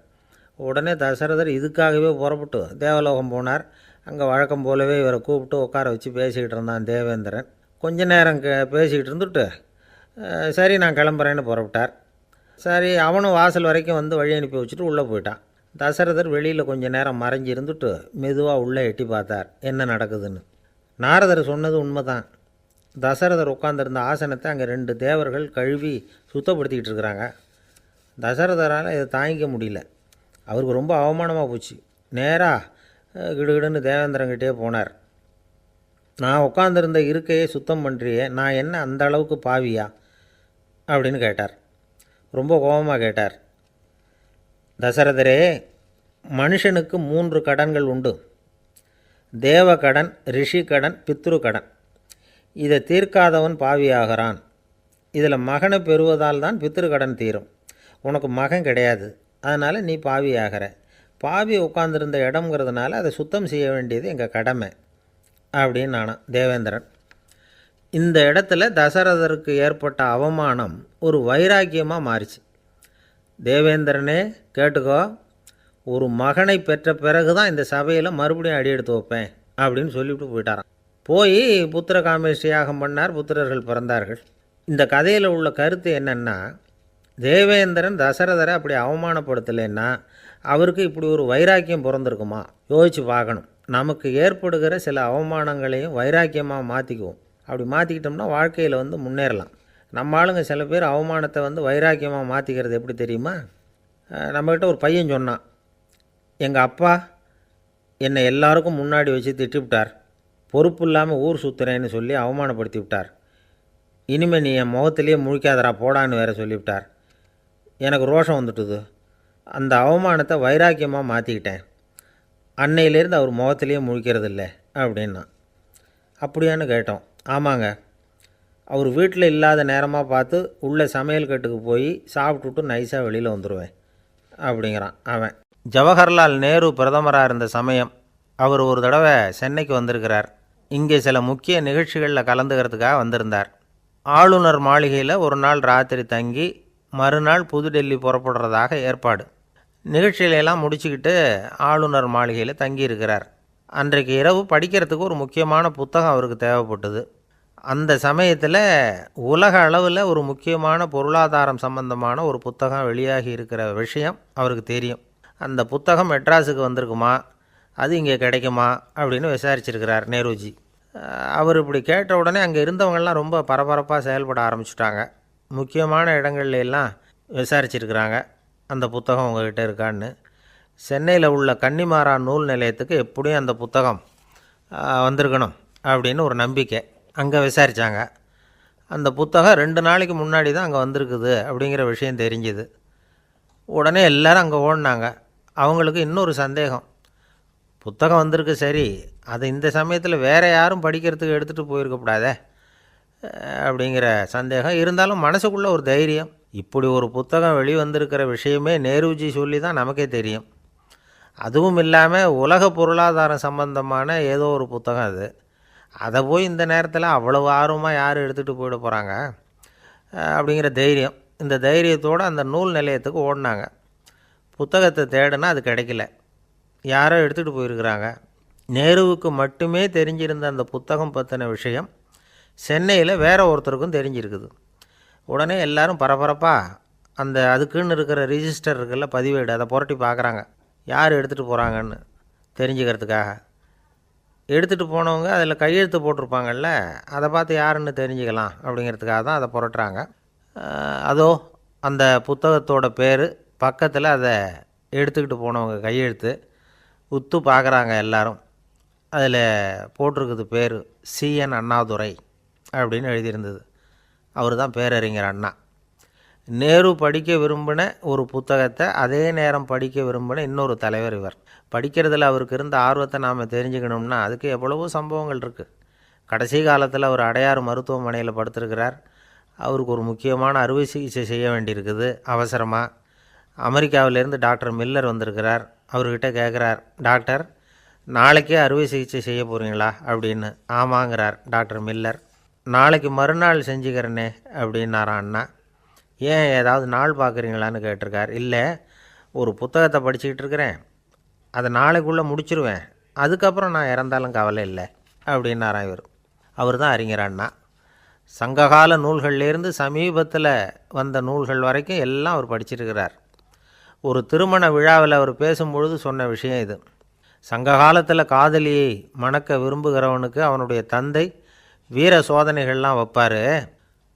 உடனே தசரதர் இதுக்காகவே புறப்பட்டு தேவலோகம் போனார். அங்கே வழக்கம் போலவே இவரை கூப்பிட்டு உட்கார வச்சு பேசிக்கிட்டு இருந்தான் தேவேந்திரன். கொஞ்ச நேரம் பேசிக்கிட்டு இருந்துட்டு சரி நான் கிளம்புறேன்னு புறப்பட்டார். சரி, அவனும் வாசல் வரைக்கும் வழி அனுப்பி வச்சுட்டு உள்ளே போயிட்டான். தசரதர் வெளியில் கொஞ்சம் நேரம் மறைஞ்சி இருந்துட்டு மெதுவாக உள்ளே எட்டி பார்த்தார் என்ன நடக்குதுன்னு. நாரதர் சொன்னது உண்மைதான். தசரதர் உட்காந்துருந்த ஆசனத்தை அங்கே 2 தேவர்கள் கழுவி சுத்தப்படுத்திக்கிட்டு இருக்கிறாங்க. தசரதரால் இதை தாங்கிக்க முடியல. அவருக்கு ரொம்ப அவமானமாக போச்சு. நேராக கிடுகிடுன்னு தேவேந்திரங்கிட்டே போனார். நான் உட்காந்துருந்த இருக்கையை சுத்தம் பண்ணுறியே, நான் என்ன அந்த அளவுக்கு பாவியா அப்படின்னு கேட்டார். ரொம்ப கோபமாக கேட்டார். தசரதரே, மனுஷனுக்கு 3 கடன்கள் உண்டு. தேவகடன், ரிஷி கடன், பித்ரு கடன். இதை தீர்க்காதவன் பாவியாகிறான். இதில் மகனை பெறுவதால் தான் பித்ரு கடன் தீரும். உனக்கு மகன் கிடையாது, அதனால் நீ பாவியாகிற. பாவி உட்காந்துருந்த இடம்ங்கிறதுனால அதை சுத்தம் செய்ய வேண்டியது எங்கள் கடமை அப்படின்னு நானான் தேவேந்திரன். இந்த இடத்துல தசரதருக்கு ஏற்பட்ட அவமானம் ஒரு வைராக்கியமாக மாறிச்சு. தேவேந்திரனே கேட்டுக்கோ, ஒரு மகனை பெற்ற பிறகு தான் இந்த சபையில் மறுபடியும் அடி எடுத்து வைப்பேன் அப்படின்னு சொல்லிவிட்டு போயிட்டாரான். போய் புத்திர காமேஷ்டி யாகம் பண்ணார். புத்திரர்கள் பிறந்தார்கள். இந்த கதையில் உள்ள கருத்து என்னென்னா, தேவேந்திரன் தசரதரை அப்படி அவமானப்படுத்தலைன்னா அவருக்கு இப்படி ஒரு வைராக்கியம் பிறந்திருக்குமா? யோசித்து பார்க்கணும். நமக்கு ஏற்படுகிற சில அவமானங்களையும் வைராக்கியமாக மாற்றிக்குவோம். அப்படி மாற்றிக்கிட்டோம்னா வாழ்க்கையில் முன்னேறலாம். நம்ம ஆளுங்க சில பேர் அவமானத்தை வைராக்கியமாக மாற்றிக்கிறது எப்படி தெரியுமா? நம்மக்கிட்ட ஒரு பையன் சொன்னான், எங்கள் அப்பா என்னை எல்லாருக்கும் முன்னாடி வச்சு திட்டிவிட்டார், பொறுப்பு இல்லாமல் ஊர் சுற்றுறேன்னு சொல்லி அவமானப்படுத்தி விட்டார். இனிமேல் நீ என் முகத்திலேயே முழிக்காதரா போடான்னு வேறு சொல்லிவிட்டார். எனக்கு ரோஷம் வந்துட்டுது. அந்த அவமானத்தை வைராக்கியமாக மாற்றிக்கிட்டேன். அன்னையிலேருந்து அவர் முகத்திலேயே முழிக்கிறது இல்லை அப்படின்னா. அப்படியான்னு கேட்டோம். ஆமாங்க, அவர் வீட்டில் இல்லாத நேரமாக பார்த்து உள்ளே சமையல் கட்டுக்கு போய் சாப்பிட்டுட்டு நைஸாக வெளியில் வந்துடுவேன் அப்படிங்கிறான் அவன். ஜவஹர்லால் நேரு பிரதமராக இருந்த சமயம் அவர் ஒரு தடவை சென்னைக்கு வந்திருக்கிறார். இங்கே சில முக்கிய நிகழ்ச்சிகளில் கலந்துக்கிறதுக்காக வந்திருந்தார். ஆளுநர் மாளிகையில் ஒரு நாள் ராத்திரி தங்கி மறுநாள் புதுடெல்லி புறப்படுறதாக ஏற்பாடு. நிகழ்ச்சியிலெல்லாம் முடிச்சுக்கிட்டு ஆளுநர் மாளிகையில் தங்கியிருக்கிறார். அன்றைக்கு இரவு படிக்கிறதுக்கு ஒரு முக்கியமான புத்தகம் அவருக்கு தேவைப்பட்டது. அந்த சமயத்தில் உலக அளவில் ஒரு முக்கியமான பொருளாதாரம் சம்பந்தமான ஒரு புத்தகம் வெளியாகி இருக்கிற விஷயம் அவருக்கு தெரியும். அந்த புத்தகம் மெட்ராஸுக்கு வந்திருக்குமா, அது இங்கே கிடைக்குமா அப்படின்னு விசாரிச்சிருக்கிறார் நேருஜி. அவர் இப்படி கேட்ட உடனே அங்கே இருந்தவங்கெல்லாம் ரொம்ப பரபரப்பாக செயல்பட ஆரம்பிச்சிட்டாங்க. முக்கியமான இடங்கள்ல எல்லாம் விசாரிச்சிருக்கிறாங்க, அந்த புத்தகம் உங்ககிட்ட இருக்கான்னு. சென்னையில் உள்ள கன்னிமாரா நூல் நிலையத்துக்கு எப்படியும் அந்த புத்தகம் வந்திருக்கணும் அப்படின்னு ஒரு நம்பிக்கை. அங்கே விசாரித்தாங்க. அந்த புத்தகம் 2 நாளைக்கு முன்னாடி தான் அங்கே வந்திருக்குது அப்படிங்கிற விஷயம் தெரிஞ்சுது. உடனே எல்லோரும் அங்கே ஓடினாங்க. அவங்களுக்கு இன்னொரு சந்தேகம், புத்தகம் வந்திருக்கு சரி, அது இந்த சமயத்தில் வேறு யாரும் படிக்கிறதுக்கு எடுத்துகிட்டு போயிருக்கக்கூடாதே அப்படிங்கிற சந்தேகம் இருந்தாலும் மனசுக்குள்ளே ஒரு தைரியம். இப்படி ஒரு புத்தகம் வெளிவந்திருக்கிற விஷயமே நேருஜி சொல்லி தான் நமக்கே தெரியும். அதுவும் இல்லாமல் உலக பொருளாதாரம் சம்பந்தமான ஏதோ ஒரு புத்தகம் அது. அதை போய் இந்த நேரத்தில் அவ்வளவு ஆர்வமாக யார் எடுத்துகிட்டு போயிட போகிறாங்க அப்படிங்கிற தைரியம். இந்த தைரியத்தோடு அந்த நூல் நிலையத்துக்கு ஓடினாங்க. புத்தகத்தை தேடினா அது கிடைக்கல. யாரோ எடுத்துகிட்டு போயிருக்கிறாங்க. நேருவுக்கு மட்டுமே தெரிஞ்சிருந்த அந்த புத்தகம் பற்றின விஷயம் சென்னையில் வேறு ஒருத்தருக்கும் தெரிஞ்சிருக்குது. உடனே எல்லோரும் பரபரப்பாக அந்த அதுக்குன்னு இருக்கிற ரிஜிஸ்டர் இருக்குல்ல, பதிவேடு, அதை புரட்டி பார்க்குறாங்க யார் எடுத்துகிட்டு போகிறாங்கன்னு தெரிஞ்சுக்கிறதுக்காக. எடுத்துகிட்டு போனவங்க அதில் கையெழுத்து போட்டிருப்பாங்கல்ல, அதை பார்த்து யாருன்னு தெரிஞ்சுக்கலாம் அப்படிங்கிறதுக்காக தான் அதை புரட்டுறாங்க. அதோ அந்த புத்தகத்தோட பேர் பக்கத்தில் அதை எடுத்துக்கிட்டு போனவங்க கையெழுத்து உத்து பார்க்குறாங்க எல்லாரும். அதில் போட்டிருக்குது பேர் CN அண்ணாதுரை அப்படின்னு எழுதியிருந்தது. அவர் தான் பேரறிஞர் அண்ணா. நேரு படிக்க விரும்பின ஒரு புத்தகத்தை அதே நேரம் படிக்க விரும்பின இன்னொரு தலைவர் இவர். படிக்கிறதுல அவருக்கு இருந்த ஆர்வத்தை நாம் தெரிஞ்சுக்கணும்னா அதுக்கு எவ்வளவோ சம்பவங்கள் இருக்குது. கடைசி காலத்தில் அவர் அடையாறு மருத்துவமனையில் படுத்திருக்கிறார். அவருக்கு ஒரு முக்கியமான அறுவை சிகிச்சை செய்ய வேண்டியிருக்குது அவசரமாக. அமெரிக்காவிலேருந்து டாக்டர் மில்லர் வந்திருக்கிறார். அவர்கிட்ட கேட்குறார், டாக்டர் நாளைக்கே அறுவை சிகிச்சை செய்ய போகிறீங்களா அப்படின்னு. ஆமாங்கிறார் டாக்டர் மில்லர். நாளைக்கு மறுநாள் செஞ்சுக்கிறேனே அப்படின்னாரான் அண்ணா. ஏன் ஏதாவது நாள் பார்க்குறீங்களான்னு கேட்டிருக்கார். இல்லை, ஒரு புத்தகத்தை படிச்சுக்கிட்டு இருக்கிறேன், அதை நாளைக்குள்ளே முடிச்சிருவேன், அதுக்கப்புறம் நான் இறந்தாலும் கவலை இல்லை அப்படின்னாரான் இவர். அவர் தான் அறிஞர் அண்ணா. சங்ககால நூல்கள்லேருந்து சமீபத்தில் வந்த நூல்கள் வரைக்கும் எல்லாம் அவர் படிச்சிருக்கிறார். ஒரு திருமண விழாவில் அவர் பேசும்பொழுது சொன்ன விஷயம் இது. சங்க காலத்தில் காதலியை மணக்க விரும்புகிறவனுக்கு அவனுடைய தந்தை வீர சோதனைகள்லாம் வைப்பார்.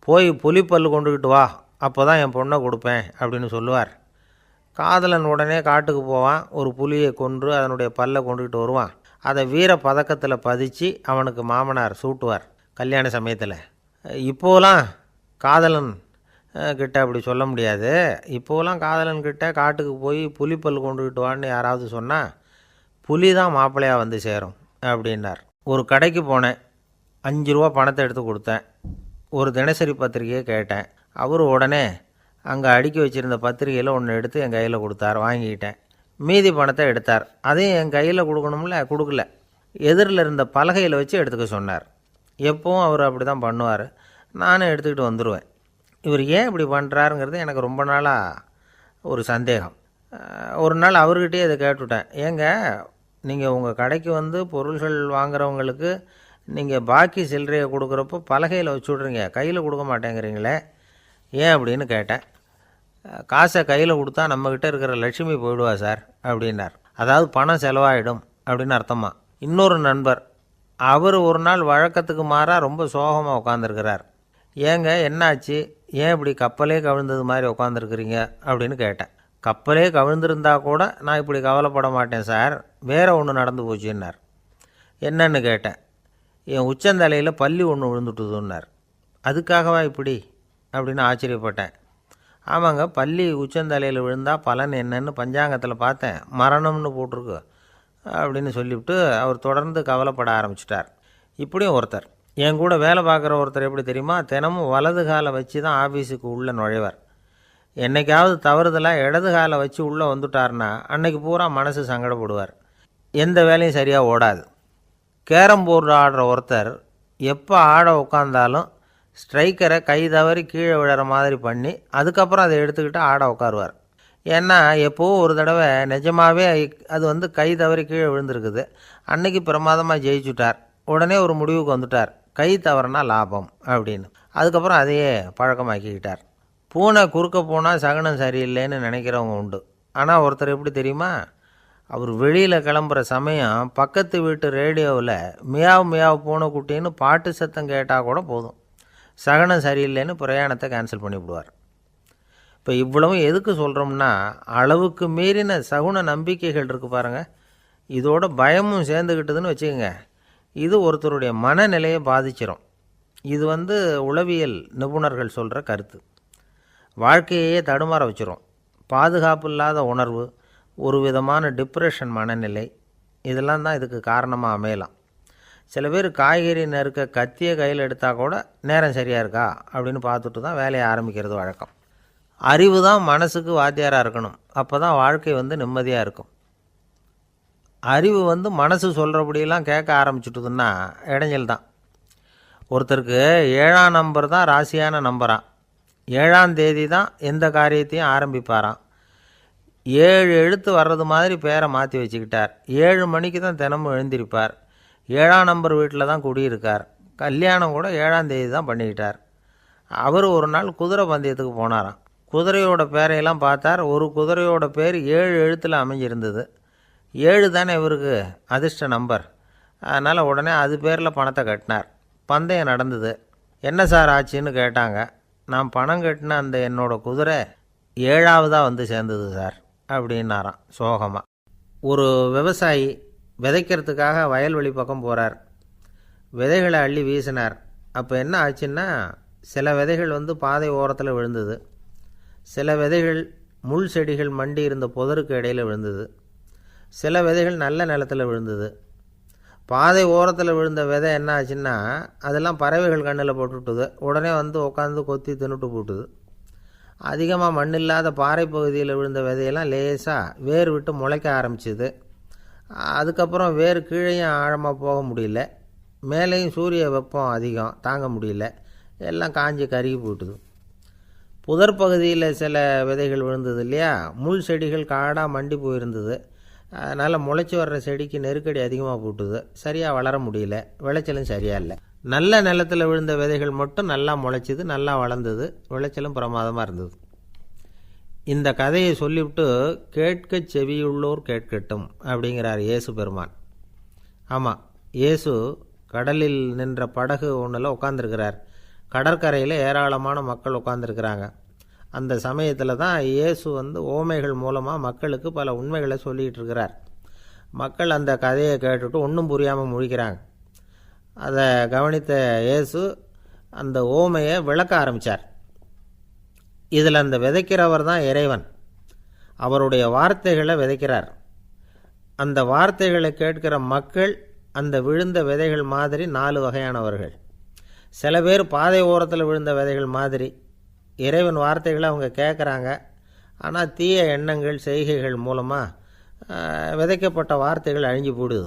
போய் புலிப்பல் கொண்டுக்கிட்டு வா, அப்போ தான் என் பொண்ணை கொடுப்பேன் அப்படின்னு சொல்லுவார். காதலன் உடனே காட்டுக்கு போவான், ஒரு புலியை கொன்று அதனுடைய பல்லை கொண்டுக்கிட்டு வருவான். அதை வீர பதக்கத்தில் பதித்து அவனுக்கு மாமனார் சூட்டுவார் கல்யாண சமயத்தில். இப்போலாம் காதலன் கிட்ட அப்படி சொல்ல முடியாது. இப்போலாம் காதலன்கிட்ட காட்டுக்கு போய் புலிப்பல் கொண்டுக்கிட்டு வான்னு யாராவது சொன்னால் புலி தான் மாப்பிள்ளையாக வந்து சேரும் அப்படின்னார். ஒரு கடைக்கு போனேன், 5 ரூபா பணத்தை எடுத்து கொடுத்தேன். ஒரு தினசரி பத்திரிகையை கேட்டேன். அவர் உடனே அங்கே அடுக்கி வச்சுருந்த பத்திரிகையில் ஒன்று எடுத்து என் கையில் கொடுத்தார். வாங்கிக்கிட்டேன். மீதி பணத்தை எடுத்தார். அதையும் என் கையில் கொடுக்கணும்ல, கொடுக்கல. எதிரில் இருந்த பலகையில் வச்சு எடுத்துக்க சொன்னார். எப்பவும் அவர் அப்படி தான் பண்ணுவார். நானும் எடுத்துக்கிட்டு வந்துடுவேன். இவர் ஏன் இப்படி பண்ணுறாருங்கிறது எனக்கு ரொம்ப நாளாக ஒரு சந்தேகம். ஒரு நாள் அவர்கிட்டயே இதை கேட்டுவிட்டேன். ஏங்க, நீங்கள் உங்கள் கடைக்கு வந்து பொருள்கள் வாங்குறவங்களுக்கு நீங்கள் பாக்கி சில்லறையை கொடுக்குறப்போ பலகையில் வச்சு விட்றீங்க, கையில் கொடுக்க மாட்டேங்கிறீங்களே, ஏன் அப்படின்னு கேட்டேன். காசை கையில் கொடுத்தா நம்மக்கிட்ட இருக்கிற லட்சுமி போயிடுவா சார் அப்படின்னார். அதாவது பணம் செலவாயிடும் அப்படின்னு அர்த்தமா. இன்னொரு நண்பர், அவர் ஒரு நாள் வழக்கத்துக்கு மாறாக ரொம்ப சோகமாக உட்காந்துருக்கிறார். ஏங்க என்னாச்சு, ஏன் இப்படி கப்பலே கவிழ்ந்தது மாதிரி உட்காந்துருக்குறீங்க அப்படின்னு கேட்டேன். கப்பலே கவிழ்ந்திருந்தா கூட நான் இப்படி கவலைப்பட மாட்டேன் சார், வேறு ஒன்று நடந்து போச்சுன்னார். என்னன்னு கேட்டேன். என் உச்சந்தலையில் பல்லி ஒன்று விழுந்துட்டுதுன்னார். அதுக்காகவா இப்படி அப்படின்னு ஆச்சரியப்பட்டேன். ஆமாங்க, பல்லி உச்சந்தலையில் விழுந்தால் பலன் என்னன்னு பஞ்சாங்கத்தில் பார்த்தேன், மரணம்னு போட்டிருக்கு அப்படின்னு சொல்லிவிட்டு அவர் தொடர்ந்து கவலைப்பட ஆரம்பிச்சிட்டார். இப்படியும் ஒருத்தர், என் கூட வேலை பார்க்குற ஒருத்தர் எப்படி தெரியுமா, தினமும் வலது காலை வச்சு தான் ஆஃபீஸுக்கு உள்ளே நுழைவார். என்றைக்காவது தவறுதலாக இடது காலை வச்சு உள்ளே வந்துட்டார்னா அன்னைக்கு பூரா மனசு சங்கடப்படுவார், எந்த வேலையும் சரியாக ஓடாது. கேரம் போர்டு ஆடுற ஒருத்தர் எப்போ ஆட உட்காந்தாலும் ஸ்ட்ரைக்கரை கை தவறி கீழே விழுற மாதிரி பண்ணி அதுக்கப்புறம் அதை எடுத்துக்கிட்டு ஆட உட்காருவார். ஏன்னா எப்போவும் ஒரு தடவை நிஜமாகவே அது கை தவறி கீழே விழுந்திருக்குது. அன்னைக்கு பிரமாதமாக ஜெயிச்சுட்டார். உடனே ஒரு முடிவுக்கு வந்துட்டார், கை தவறுனா லாபம் அப்படின்னு. அதுக்கப்புறம் அதையே பழக்கமாக்கிக்கிட்டார். பூனை குறுக்க போனால் சகுனம் சரியில்லைன்னு நினைக்கிறவங்க உண்டு. ஆனால் ஒருத்தர் எப்படி தெரியுமா, அவர் வெளியில் கிளம்புற சமயம் பக்கத்து வீட்டு ரேடியோவில் மியாவ் மியாவ் பூனைக்குட்டின்னு பாட்டு சத்தம் கேட்டால் கூட போதும், சகனம் சரியில்லைன்னு பிரயாணத்தை கேன்சல் பண்ணிவிடுவார். இப்போ இவ்வளவும் எதுக்கு சொல்கிறோம்னா, அளவுக்கு மீறின சகுன நம்பிக்கைகள் இருக்குது பாருங்கள், இதோட பயமும் சேர்ந்துக்கிட்டதுன்னு வச்சுக்கோங்க, இது ஒருத்தருடைய மனநிலையை பாதிச்சிடும். இது உளவியல் நிபுணர்கள் சொல்கிற கருத்து. வாழ்க்கையே தடுமாற வச்சிரும். பாதுகாப்பு இல்லாத உணர்வு, ஒரு விதமான டிப்ரெஷன் மனநிலை, இதெல்லாம் தான் இதுக்கு காரணமாக அமையலாம். சில பேர் காய்கறி நறுக்க கத்தியை கையில் எடுத்தால் கூட நேரம் சரியாக இருக்கா அப்படின்னு பார்த்துட்டு தான் வேலையை ஆரம்பிக்கிறது வழக்கம். அறிவு தான் மனசுக்கு வாத்தியாராக இருக்கணும், அப்போ தான் வாழ்க்கை நிம்மதியாக இருக்கும். அறிவு மனசு சொல்கிறபடியெல்லாம் கேட்க ஆரம்பிச்சுட்டுதுன்னா இடைஞ்சல் தான். ஒருத்தருக்கு 7ஆம் நம்பர் தான் ராசியான நம்பரான், 7ஆம் தேதி தான் எந்த காரியத்தையும் ஆரம்பிப்பாராம். 7 எழுத்து வர்றது மாதிரி பேரை மாற்றி வச்சுக்கிட்டார். 7 மணிக்கு தான் தினமும் எழுந்திருப்பார். 7ஆம் நம்பர் வீட்டில் தான் குடியிருக்கார். கல்யாணம் கூட 7ஆம் தேதி தான் பண்ணிக்கிட்டார். அவர் ஒரு நாள் குதிரை பந்தயத்துக்கு போனாராம். குதிரையோட பேரையெல்லாம் பார்த்தார். ஒரு குதிரையோட பேர் 7 எழுத்தில் அமைஞ்சிருந்தது. 7 தானே இவருக்கு அதிர்ஷ்ட நம்பர். அதனால் உடனே அது பேரில் பணத்தை கட்டினார். பந்தயம் நடந்தது. என்ன சார் ஆச்சுன்னு கேட்டாங்க. நான் பணம் கட்டின அந்த என்னோடய குதிரை 7ஆவதாக சேர்ந்தது சார் அப்படின்னாராம் சோகமாக. ஒரு விவசாயி விதைக்கிறதுக்காக வயல்வெளி பக்கம் போகிறார். விதைகளை அள்ளி வீசினார். அப்போ என்ன ஆச்சுன்னா, சில விதைகள் பாதை ஓரத்தில் விழுந்தது, சில விதைகள் முள் செடிகள் மண்டி இருந்த புதருக்கு இடையில் விழுந்தது, சில விதைகள் நல்ல நிலத்தில் விழுந்தது. பாதை ஓரத்தில் விழுந்த விதை என்ன ஆச்சுன்னா, அதெல்லாம் பறவைகள் கண்ணில் போட்டுவிட்டுது. உடனே உட்காந்து கொத்தி தின்னுட்டு போட்டுது. அதிகமாக மண் இல்லாத பாறை பகுதியில் விழுந்த விதையெல்லாம் லேசாக வேர் விட்டு முளைக்க ஆரம்பிச்சிது. அதுக்கப்புறம் வேர் கீழேயும் ஆழமாக போக முடியல, மேலேயும் சூரிய வெப்பம் அதிகம் தாங்க முடியல, எல்லாம் காஞ்சி கருகி போட்டுது. புதர் பகுதியில் சில விதைகள் விழுந்தது இல்லையா, முள் செடிகள் காடாக மண்டி போயிருந்தது. அதனால் முளைச்சி வர்ற செடிக்கு நெருக்கடி அதிகமாக போட்டுது, சரியாக வளர முடியல, விளைச்சலும் சரியாக இல்லை. நல்ல நிலத்தில் விழுந்த விதைகள் மட்டும் நல்லா முளைச்சிது, நல்லா வளர்ந்தது, விளைச்சலும் பிரமாதமாக இருந்தது. இந்த கதையை சொல்லிவிட்டு கேட்க செவியுள்ளோர் கேட்கட்டும் அப்படிங்கிறார் இயேசு பெருமான். ஆமாம், இயேசு கடலில் நின்ற படகு ஒன்றில் உட்காந்துருக்கிறார். கடற்கரையில் ஏராளமான மக்கள் உட்காந்துருக்கிறாங்க. அந்த சமயத்தில் தான் இயேசு ஓமைகள் மூலமாக மக்களுக்கு பல உண்மைகளை சொல்லிகிட்டு இருக்கிறார். மக்கள் அந்த கதையை கேட்டுட்டு ஒன்றும் புரியாமல் முழிக்கிறாங்க. அதை கவனித்த இயேசு அந்த ஓமையை விளக்க ஆரம்பித்தார். இதில் அந்த விதைக்கிறவர் தான் இறைவன். அவருடைய வார்த்தைகளை விதைக்கிறார். அந்த வார்த்தைகளை கேட்கிற மக்கள் அந்த விழுந்த விதைகள் மாதிரி 4 வகையானவர்கள். சில பேர் பாதை ஓரத்தில் விழுந்த விதைகள் மாதிரி இறைவன் வார்த்தைகளை அவங்க கேட்குறாங்க. ஆனால் தீய எண்ணங்கள் செய்கைகள் மூலமாக விதைக்கப்பட்ட வார்த்தைகள் அழிஞ்சு போடுது.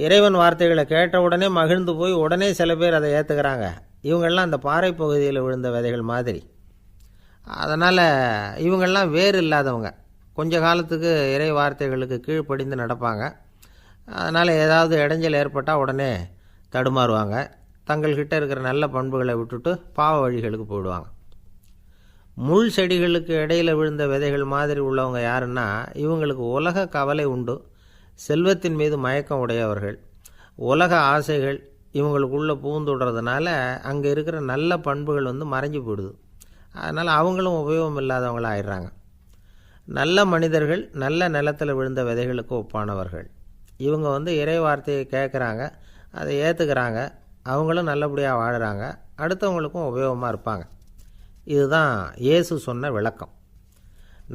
இறைவன் வார்த்தைகளை கேட்ட உடனே மகிழ்ந்து போய் உடனே சில பேர் அதை ஏற்றுக்கிறாங்க. இவங்கெல்லாம் அந்த பாறை பகுதியில் விழுந்த விதைகள் மாதிரி. அதனால் இவங்கெல்லாம் வேறு இல்லாதவங்க, கொஞ்ச காலத்துக்கு இறை வார்த்தைகளுக்கு கீழ்ப்படிந்து நடப்பாங்க. அதனால் ஏதாவது இடைஞ்சல் ஏற்பட்டால் உடனே தடுமாறுவாங்க. தங்கள்கிட்ட இருக்கிற நல்ல பண்புகளை விட்டுட்டு பாவ வழிகளுக்கு போயிடுவாங்க. முள் செடிகளுக்கு இடையில் விழுந்த விதைகள் மாதிரி உள்ளவங்க யாருன்னா, இவங்களுக்கு உலக கவலை உண்டு, செல்வத்தின் மீது மயக்கம் உடையவர்கள். உலக ஆசைகள் இவங்களுக்குள்ளே பூந்துடுறதுனால அங்கே இருக்கிற நல்ல பண்புகள் மறைஞ்சு போயிடுது. அதனால் அவங்களும் உபயோகம் இல்லாதவங்களாக ஆயிடுறாங்க. நல்ல மனிதர்கள் நல்ல நிலத்தில் விழுந்த விதைகளுக்கு ஒப்பானவர்கள். இவங்க இறை வார்த்தையை கேட்குறாங்க, அதை ஏற்றுக்கிறாங்க, அவங்களும் நல்லபடியாக வாழுறாங்க, அடுத்தவங்களுக்கும் உபயோகமாக இருப்பாங்க. இதுதான் இயேசு சொன்ன விளக்கம்.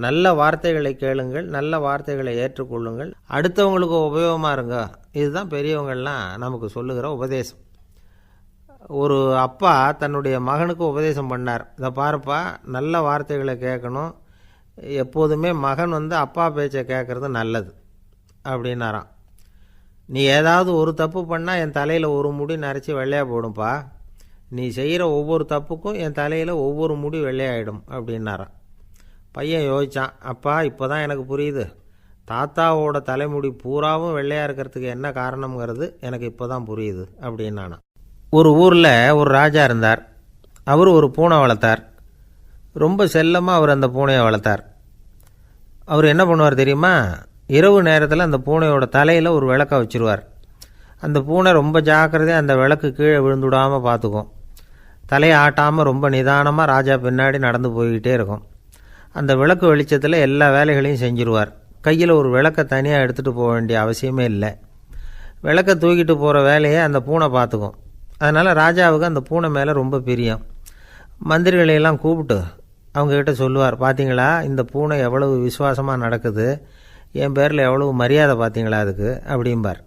நல்ல வார்த்தைகளை கேளுங்கள், நல்ல வார்த்தைகளை ஏற்றுக்கொள்ளுங்கள், அடுத்தவங்களுக்கு உபயோகமாக இருங்க. இதுதான் பெரியவங்கள்லாம் நமக்கு சொல்லுகிற உபதேசம். ஒரு அப்பா தன்னுடைய மகனுக்கு உபதேசம் பண்ணார். இதை பாருப்பா, நல்ல வார்த்தைகளை கேட்கணும், எப்போதுமே மகன் அப்பா பேச்சை கேட்குறது நல்லது அப்படின்னாராம். நீ ஏதாவது ஒரு தப்பு பண்ணால் என் தலையில் ஒரு முடி நரைச்சி வெள்ளையாக போடும்பா, நீ செய்கிற ஒவ்வொரு தப்புக்கும் என் தலையில் ஒவ்வொரு முடி வெள்ளையாயிடும் அப்படின்னாராம். பையன் யோசித்தான், அப்பா இப்போ தான் எனக்கு புரியுது, தாத்தாவோட தலைமுடி பூராவும் வெள்ளையாக இருக்கிறதுக்கு என்ன காரணம்ங்கிறது எனக்கு இப்போ தான் புரியுது அப்படின்னானா. ஒரு ஊரில் ஒரு ராஜா இருந்தார். அவர் ஒரு பூனை வளர்த்தார். ரொம்ப செல்லமாக அவர் அந்த பூனையை வளர்த்தார். அவர் என்ன பண்ணுவார் தெரியுமா, இரவு நேரத்தில் அந்த பூனையோட தலையில் ஒரு விளக்க வச்சுருவார். அந்த பூனை ரொம்ப ஜாக்கிரதையாக அந்த விளக்கு கீழே விழுந்துடாமல் பார்த்துக்கும். தலையை ஆட்டாமல் ரொம்ப நிதானமாக ராஜா பின்னாடி நடந்து போய்கிட்டே இருக்கும். அந்த விளக்கு வெளிச்சத்தில் எல்லா வேலைகளையும் செஞ்சுருவார். கையில் ஒரு விளக்கை தனியாக எடுத்துகிட்டு போக வேண்டிய அவசியமே இல்லை. விளக்கை தூக்கிட்டு போகிற வேலையை அந்த பூனை பார்த்துக்கும். அதனால் ராஜாவுக்கு அந்த பூனை மேலே ரொம்ப பிரியம். மந்திரிகளையெல்லாம் கூப்பிட்டு அவங்கக்கிட்ட சொல்லுவார், பார்த்தீங்களா இந்த பூனை எவ்வளவு விசுவாசமாக நடக்குது, என் பேரில் எவ்வளவு மரியாதை பார்த்தீங்களா அதுக்கு அப்படிம்பார்.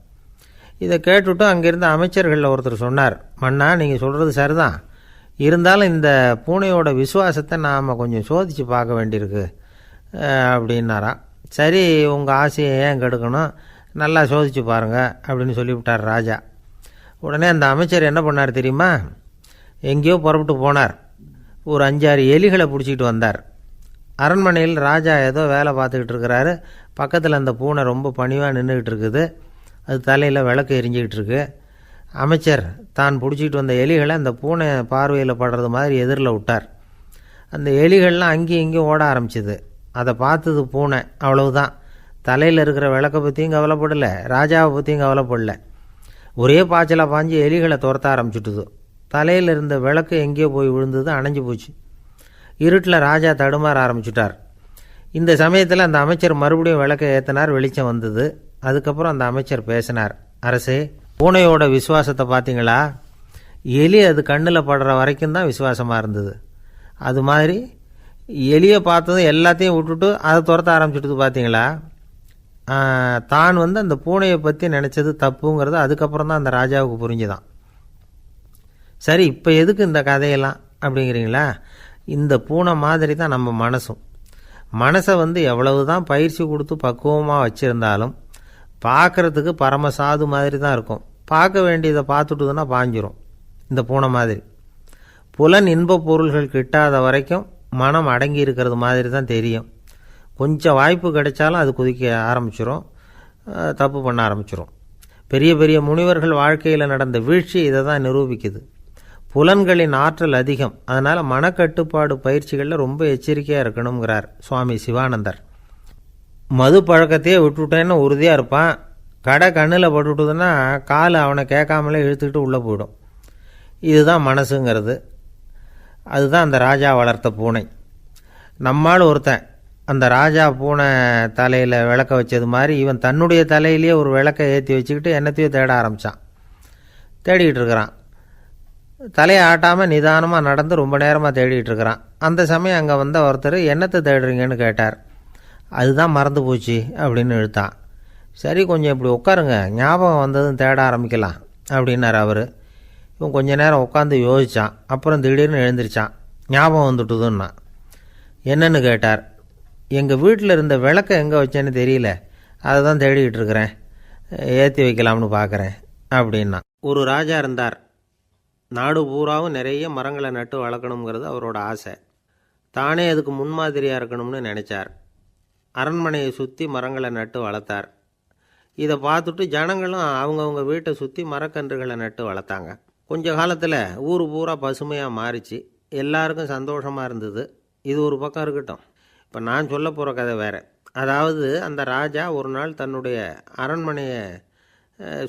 இதை கேட்டுவிட்டு அங்கேருந்த அமைச்சர்களில் ஒருத்தர் சொன்னார், மன்னா நீங்கள் சொல்கிறது சரிதான், இருந்தாலும் இந்த பூனையோட விசுவாசத்தை நாம் கொஞ்சம் சோதித்து பார்க்க வேண்டியிருக்கு அப்படின்னாராம். சரி, உங்கள் ஆசையை ஏன் கெடுக்கணும், நல்லா சோதித்து பாருங்கள் அப்படின்னு சொல்லிவிட்டார் ராஜா. உடனே அந்த அமைச்சர் என்ன பண்ணார் தெரியுமா, எங்கேயோ புறப்பட்டு போனார். ஒரு 5-6 எலிகளை பிடிச்சிக்கிட்டு வந்தார். அரண்மனையில் ராஜா ஏதோ வேலை பார்த்துக்கிட்டு இருக்கிறாரு. பக்கத்தில் அந்த பூனை ரொம்ப பணிவாக நின்றுக்கிட்டு இருக்குது. அது தலையில் விளக்கு எரிஞ்சிக்கிட்டு இருக்கு. அமைச்சர் தான் பிடிச்சிக்கிட்டு வந்த எலிகளை அந்த பூனை பார்வையில் படுறது மாதிரி எதிரில் விட்டார். அந்த எலிகள்லாம் அங்கேயும் இங்கேயும் ஓட ஆரம்பிச்சிது. அதை பார்த்தது பூனை, அவ்வளவுதான். தலையில் இருக்கிற விளக்கை பற்றியும் கவலைப்படலை, ராஜாவை பற்றியும் கவலைப்படலை. ஒரே பாய்ச்சலாக பாஞ்சு எலிகளை துரத்த ஆரம்பிச்சுட்டுது. தலையில் இருந்த விளக்கு எங்கேயோ போய் விழுந்தது, அணைஞ்சு போச்சு. இருட்டில் ராஜா தடுமாற ஆரம்பிச்சுட்டார். இந்த சமயத்தில் அந்த அமைச்சர் மறுபடியும் விளக்கை ஏற்றினார். வெளிச்சம் வந்தது. அதுக்கப்புறம் அந்த அமைச்சர் பேசினார், அரசே, பூனையோட விசுவாசத்தை பார்த்தீங்களா, எலி அது கண்ணில் படுற வரைக்கும் தான் விசுவாசமாக இருந்தது. அது மாதிரி எலியை பார்த்ததும் எல்லாத்தையும் விட்டுட்டு அதை துரத்த ஆரம்பிச்சுட்டு பார்த்தீங்களா. தான் அந்த பூனையை பற்றி நினச்சது தப்புங்கிறது அதுக்கப்புறம் தான் அந்த ராஜாவுக்கு புரிஞ்சுதான். சரி, இப்போ எதுக்கு இந்த கதையெல்லாம் அப்படிங்கிறீங்களா. இந்த பூனை மாதிரி தான் நம்ம மனசும். மனசை எவ்வளவு தான் பயிற்சி கொடுத்து பக்குவமாக வச்சுருந்தாலும் பார்க்குறதுக்கு பரமசாது மாதிரி தான் இருக்கும். பார்க்க வேண்டியதை பார்த்துட்டுதுன்னா பாஞ்சிரும். இந்த பூனை மாதிரி புலன் இன்ப பொருள்கள் கிட்டாத வரைக்கும் மனம் அடங்கி இருக்கிறது மாதிரி தான் தெரியும். கொஞ்சம் வாய்ப்பு கிடைச்சாலும் அது குதிக்க ஆரம்பிச்சிரும், தப்பு பண்ண ஆரம்பிச்சிரும். பெரிய பெரிய முனிவர்கள் வாழ்க்கையில் நடந்த வீழ்ச்சி இதை தான் நிரூபிக்குது. புலன்களின் ஆற்றல் அதிகம். அதனால் மனக்கட்டுப்பாடு பயிற்சிகளில் ரொம்ப எச்சரிக்கையாக இருக்கணுங்கிறார் சுவாமி சிவானந்தர். மது பழக்கத்தையே விட்டுவிட்டேன்னு உறுதியாக இருப்பான். கடை கண்ணில் பட்டுவிட்டதுன்னா கால் அவனை கேட்காமலே இழுத்துக்கிட்டு உள்ளே போயிடும். இதுதான் மனசுங்கிறது. அதுதான் அந்த ராஜா வளர்த்த பூனை. நம்மால் ஒருத்தன் அந்த ராஜா பூனை தலையில் விளக்க வச்சது மாதிரி இவன் தன்னுடைய தலையிலேயே ஒரு விளக்கை ஏற்றி வச்சுக்கிட்டு என்னத்தையோ தேட ஆரம்பித்தான். தேடிக்கிட்டு இருக்கிறான். தலையை ஆட்டாமல் நிதானமாக நடந்து ரொம்ப நேரமாக தேடிகிட்டு இருக்கிறான். அந்த சமயம் அங்கே வந்த ஒருத்தர், என்னத்தை தேடுறீங்கன்னு கேட்டார். அதுதான் மறந்து போச்சு அப்படின்னு இழுத்தான். சரி, கொஞ்சம் இப்படி உட்காருங்க, ஞாபகம் வந்ததும் தேட ஆரம்பிக்கலாம் அப்படின்னார் அவர். இவன் கொஞ்ச நேரம் உட்காந்து யோசித்தான். அப்புறம் திடீர்னு எழுந்திரிச்சான். ஞாபகம் வந்துட்டுதுன்னா. என்னன்னு கேட்டார். எங்கள் வீட்டில் இருந்த விளக்கை எங்கே வச்சேன்னு தெரியல, அதை தான் தேடிக்கிட்டு இருக்கிறேன், ஏற்றி வைக்கலாம்னு பார்க்குறேன் அப்படின்னா. ஒரு ராஜா இருந்தார். நாடு பூராவும் நிறைய மரங்களை நட்டு வளர்க்கணுங்கிறது அவரோட ஆசை. தானே அதுக்கு முன்மாதிரியாக இருக்கணும்னு நினச்சார். அரண்மனையை சுற்றி மரங்களை நட்டு வளர்த்தார். இதை பார்த்துட்டு ஜனங்களும் அவங்கவுங்க வீட்டை சுற்றி மரக்கன்றுகளை நட்டு வளர்த்தாங்க. கொஞ்ச காலத்தில் ஊர் பூரா பசுமையாக மாறிச்சு. எல்லாருக்கும் சந்தோஷமாக இருந்தது. இது ஒரு பக்கம் இருக்கட்டும். இப்போ நான் சொல்ல போகிற கதை வேறு. அதாவது அந்த ராஜா ஒரு நாள் தன்னுடைய அரண்மனையை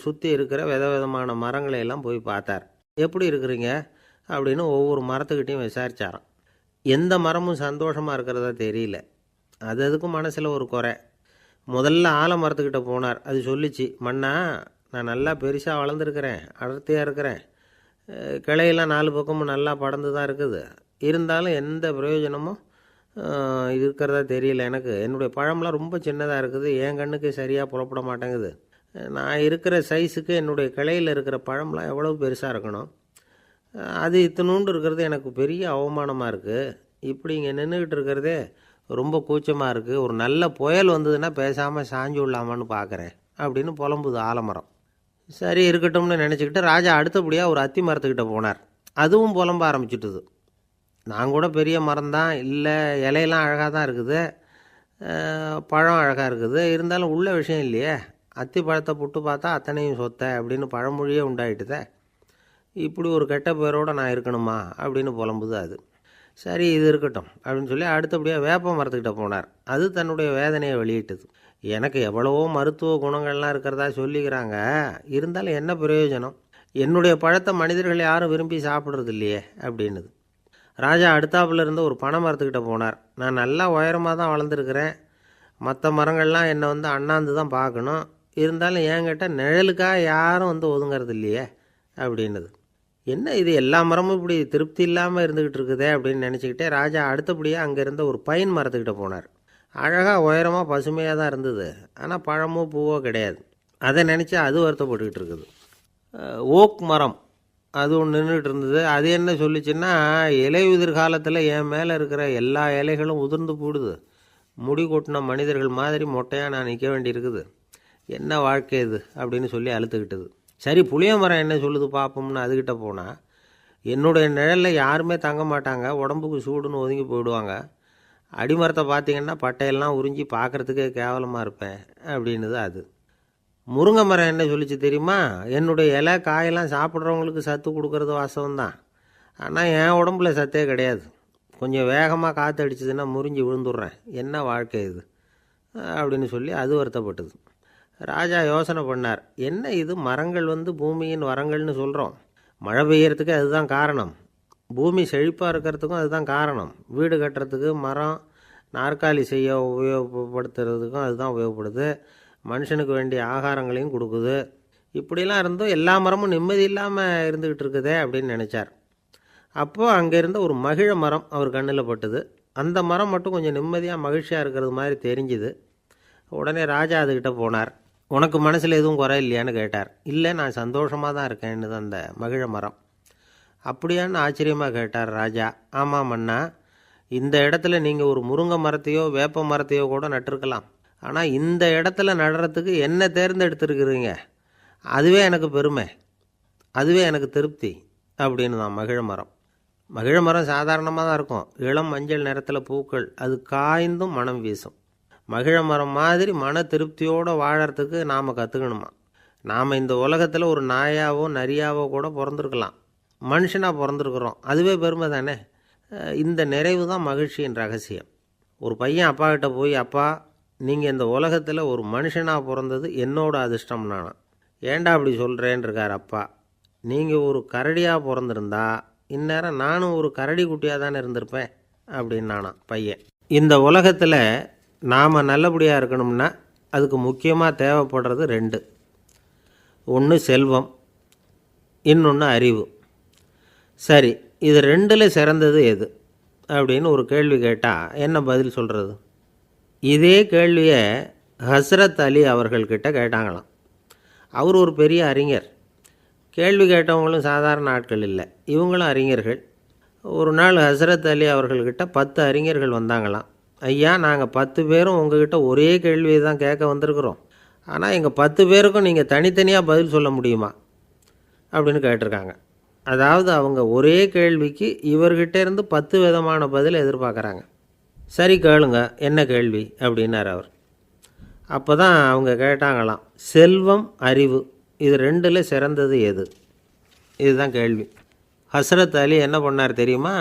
சுற்றி இருக்கிற விதவிதமான மரங்களை எல்லாம் போய் பார்த்தார். எப்படி இருக்கிறீங்க அப்படின்னு ஒவ்வொரு மரத்துக்கிட்டையும் விசாரித்தாராம். எந்த மரமும் சந்தோஷமாக இருக்கிறதா தெரியல. அது அதுக்கும் மனசில் ஒரு குறை. முதல்ல ஆலமரத்துக்கிட்ட போனார். அது சொல்லிச்சு, மண்ணா, நான் நல்லா பெருசாக வளர்ந்துருக்கிறேன், அடர்த்தியாக இருக்கிறேன், கிளையெல்லாம் 4 பக்கமும் நல்லா படர்ந்து தான் இருக்குது, இருந்தாலும் எந்த பிரயோஜனமும் இருக்கிறதா தெரியல எனக்கு. என்னுடைய பழம்லாம் ரொம்ப சின்னதாக இருக்குது, என் கண்ணுக்கு சரியாக புறப்பட மாட்டேங்குது. நான் இருக்கிற சைஸுக்கு என்னுடைய கிளையில் இருக்கிற பழம்லாம் எவ்வளோ பெருசாக இருக்கணும், அது இத்தினூண்டு இருக்கிறது எனக்கு பெரிய அவமானமாக இருக்குது. இப்படி இங்கே நின்றுக்கிட்டு இருக்கிறதே ரொம்ப கூச்சமாக இருக்குது. ஒரு நல்ல புயல் வந்ததுன்னா பேசாமல் சாஞ்சு விடலாமான்னு பார்க்குறேன் அப்படின்னு புலம்புது ஆலமரம். சரி இருக்கட்டும்னு நினச்சிக்கிட்டு ராஜா அடுத்தபடியாக ஒரு அத்தி மரத்துக்கிட்ட போனார். அதுவும் புலம்ப ஆரம்பிச்சுட்டுது. நான் கூட பெரிய மரம் தான், இல்லை இலையெல்லாம் அழகாக தான் இருக்குது, பழம் அழகாக இருக்குது, இருந்தாலும் உள்ள விஷயம் இல்லையே, அத்தி பழத்தை புட்டு பார்த்தா அத்தனையும் சொத்தை அப்படின்னு பழமொழியே உண்டாயிட்டுதே. இப்படி ஒரு கெட்ட பேரோடு நான் இருக்கணுமா அப்படின்னு புலம்புது அது. சரி இது இருக்கட்டும் அப்படின்னு சொல்லி அடுத்தபடியாக வேப்ப மரத்துக்கிட்ட போனார். அது தன்னுடைய வேதனையை வெளியிட்டது. எனக்கு எவ்வளவோ மருத்துவ குணங்கள்லாம் இருக்கிறதா சொல்லிக்கிறாங்க, இருந்தாலும் என்ன பிரயோஜனம்? என்னுடைய பழத்தை மனிதர்கள் யாரும் விரும்பி சாப்பிட்றது இல்லையே அப்படின்னுது. ராஜா அடுத்தாப்புல இருந்த ஒரு பனை மரத்துக்கிட்ட போனார். நான் நல்லா உயரமாக தான் வளர்ந்துருக்கிறேன், மற்ற மரங்கள்லாம் என்னை வந்து அண்ணாந்து தான் பார்க்கணும், இருந்தாலும் என்கிட்ட நிழலுக்காக யாரும் வந்து ஒதுங்கிறது இல்லையே அப்படின்னுது. என்ன இது எல்லா மரமும் இப்படி திருப்தி இல்லாமல் இருந்துக்கிட்டு இருக்குதே அப்படின்னு நினச்சிக்கிட்டே ராஜா அடுத்தபடியாக அங்கே இருந்த ஒரு பைன் மரத்துக்கிட்ட போனார். அழகாக உயரமாக பசுமையாக தான் இருந்தது, ஆனால் பழமோ பூவோ கிடையாது. அதை நினச்சி அது வருத்தப்பட்டுக்கிட்டு இருக்குது. ஓக் மரம் அது ஒன்று நின்றுட்டு இருந்தது. அது என்ன சொல்லிச்சுன்னா, இலை உதிர் காலத்தில் என் மேலே இருக்கிற எல்லா இலைகளும் உதிர்ந்து போடுது, முடி கொட்டின மனிதர்கள் மாதிரி மொட்டையாக நான் நிற்க வேண்டியிருக்குது, என்ன வாழ்க்கை இது அப்படின்னு சொல்லி அழுத்துக்கிட்டது. சரி புளிய மரம் என்ன சொல்லுது பார்ப்போம்னு அதுக்கிட்ட போனால், என்னுடைய நிழலில் யாருமே தங்க மாட்டாங்க, உடம்புக்கு சூடுன்னு ஒதுங்கி போயிடுவாங்க, அடிமரத்தை பார்த்திங்கன்னா பட்டையெல்லாம் உறிஞ்சி பார்க்குறதுக்கே கேவலமாக இருப்பேன் அப்படின்னுது அது. முருங்கை மரம் என்ன சொல்லிச்சு தெரியுமா, என்னுடைய இலை காயெல்லாம் சாப்பிட்றவங்களுக்கு சத்து கொடுக்கறது வாசம்தான், ஆனால் என் உடம்புல சத்தே கிடையாது, கொஞ்சம் வேகமாக காற்று அடிச்சதுன்னா முறிஞ்சி விழுந்துடுறேன், என்ன வாழ்க்கை இது அப்படின்னு சொல்லி அது வருத்தப்பட்டது. ராஜா யோசனை பண்ணார், என்ன இது மரங்கள் வந்து பூமியின் வரங்கள்னு சொல்கிறோம், மழை பெய்யறதுக்கு அதுதான் காரணம், பூமி செழிப்பாக இருக்கிறதுக்கும் அதுதான் காரணம், வீடு கட்டுறதுக்கு மரம், நாற்காலி செய்ய உபயோகப்படுத்துறதுக்கும் அதுதான் உபயோகப்படுது, மனுஷனுக்கு வேண்டிய ஆகாரங்களையும் கொடுக்குது, இப்படிலாம் இருந்தும் எல்லா மரமும் நிம்மதி இல்லாமல் இருந்துக்கிட்டு இருக்குதே அப்படின்னு நினச்சார். அப்போது அங்கே இருந்த ஒரு மகிழ மரம் அவர் கண்ணில் பட்டுது. அந்த மரம் மட்டும் கொஞ்சம் நிம்மதியாக மகிழ்ச்சியாக இருக்கிறது மாதிரி தெரிஞ்சுது. உடனே ராஜா அதுக்கிட்ட போனார். உனக்கு மனசில் எதுவும் குறை இல்லையான்னு கேட்டார். இல்லை, நான் சந்தோஷமாக தான் இருக்கேன்னு அந்த மகிழ மரம். அப்படியான்னு ஆச்சரியமாக கேட்டார் ராஜா. ஆமாம் மன்னா, இந்த இடத்துல நீங்கள் ஒரு முருங்கை மரத்தையோ வேப்ப மரத்தையோ கூட நட்டிருக்கலாம், ஆனால் இந்த இடத்துல நடுறதுக்கு என்ன தேர்ந்தெடுத்துருக்குறீங்க, அதுவே எனக்கு பெருமை, அதுவே எனக்கு திருப்தி அப்படின்னு தான் மகிழ மரம். மகிழ மரம் சாதாரணமாக தான் இருக்கும், இளம் மஞ்சள் நிறத்தில் பூக்கள், அது காய்ந்தும் மனம் வீசும். மகிழ மரம் மாதிரி மன திருப்தியோடு வாழறதுக்கு நாம் கற்றுக்கணுமா. நாம் இந்த உலகத்தில் ஒரு நாயாவோ நரியாவோ கூட பிறந்திருக்கலாம், மனுஷனாக பிறந்திருக்கிறோம், அதுவே பெருமை தானே. இந்த நிறைவு தான் மகிழ்ச்சியின் ரகசியம். ஒரு பையன் அப்பா கிட்ட போய், அப்பா நீங்கள் இந்த உலகத்தில் ஒரு மனுஷனாக பிறந்தது என்னோட அதிர்ஷ்டம் நானா. ஏண்டா அப்படி சொல்கிறேன்னு இருக்கார் அப்பா. நீங்கள் ஒரு கரடியாக பிறந்திருந்தா இந்நேரம் நானும் ஒரு கரடி குட்டியாக தானே இருந்திருப்பேன் அப்படின்னு நானா பையன். இந்த உலகத்தில் நாம் நல்லபடியாக இருக்கணும்னா அதுக்கு முக்கியமாக தேவைப்படுறது ரெண்டு. ஒன்று செல்வம், இன்னொன்று அறிவு. சரி, இது ரெண்டில் சிறந்தது எது அப்படின்னு ஒரு கேள்வி கேட்டால் என்ன பதில் சொல்கிறது? இதே கேள்வியை ஹஸ்ரத் அலி அவர்கள்கிட்ட கேட்டாங்களாம். அவர் ஒரு பெரிய அறிஞர். கேள்வி கேட்டவங்களும் சாதாரண ஆட்கள் இல்லை, இவங்களும் அறிஞர்கள். ஒரு நாள் ஹஸ்ரத் அலி அவர்கள்கிட்ட 10 அறிஞர்கள் வந்தாங்களாம். ஐயா, நாங்கள் 10 பேரும் உங்ககிட்ட ஒரே கேள்வியை தான் கேட்க வந்திருக்கிறோம், ஆனால் எங்கள் 10 பேருக்கும் நீங்கள் தனித்தனியாக பதில் சொல்ல முடியுமா அப்படின்னு கேட்டிருக்காங்க. அதாவது அவங்க ஒரே கேள்விக்கு இவர்கிட்ட இருந்து 10 விதமான பதில் எதிர்பார்க்குறாங்க. சரி கேளுங்க, என்ன கேள்வி அப்படின்னார் அவர். அப்போ தான் அவங்க கேட்டாங்களாம், செல்வம் அறிவு இது ரெண்டில் சிறந்தது எது? இதுதான் கேள்வி. ஹஸ்ரத் அலி என்ன பண்ணார் தெரியுமா?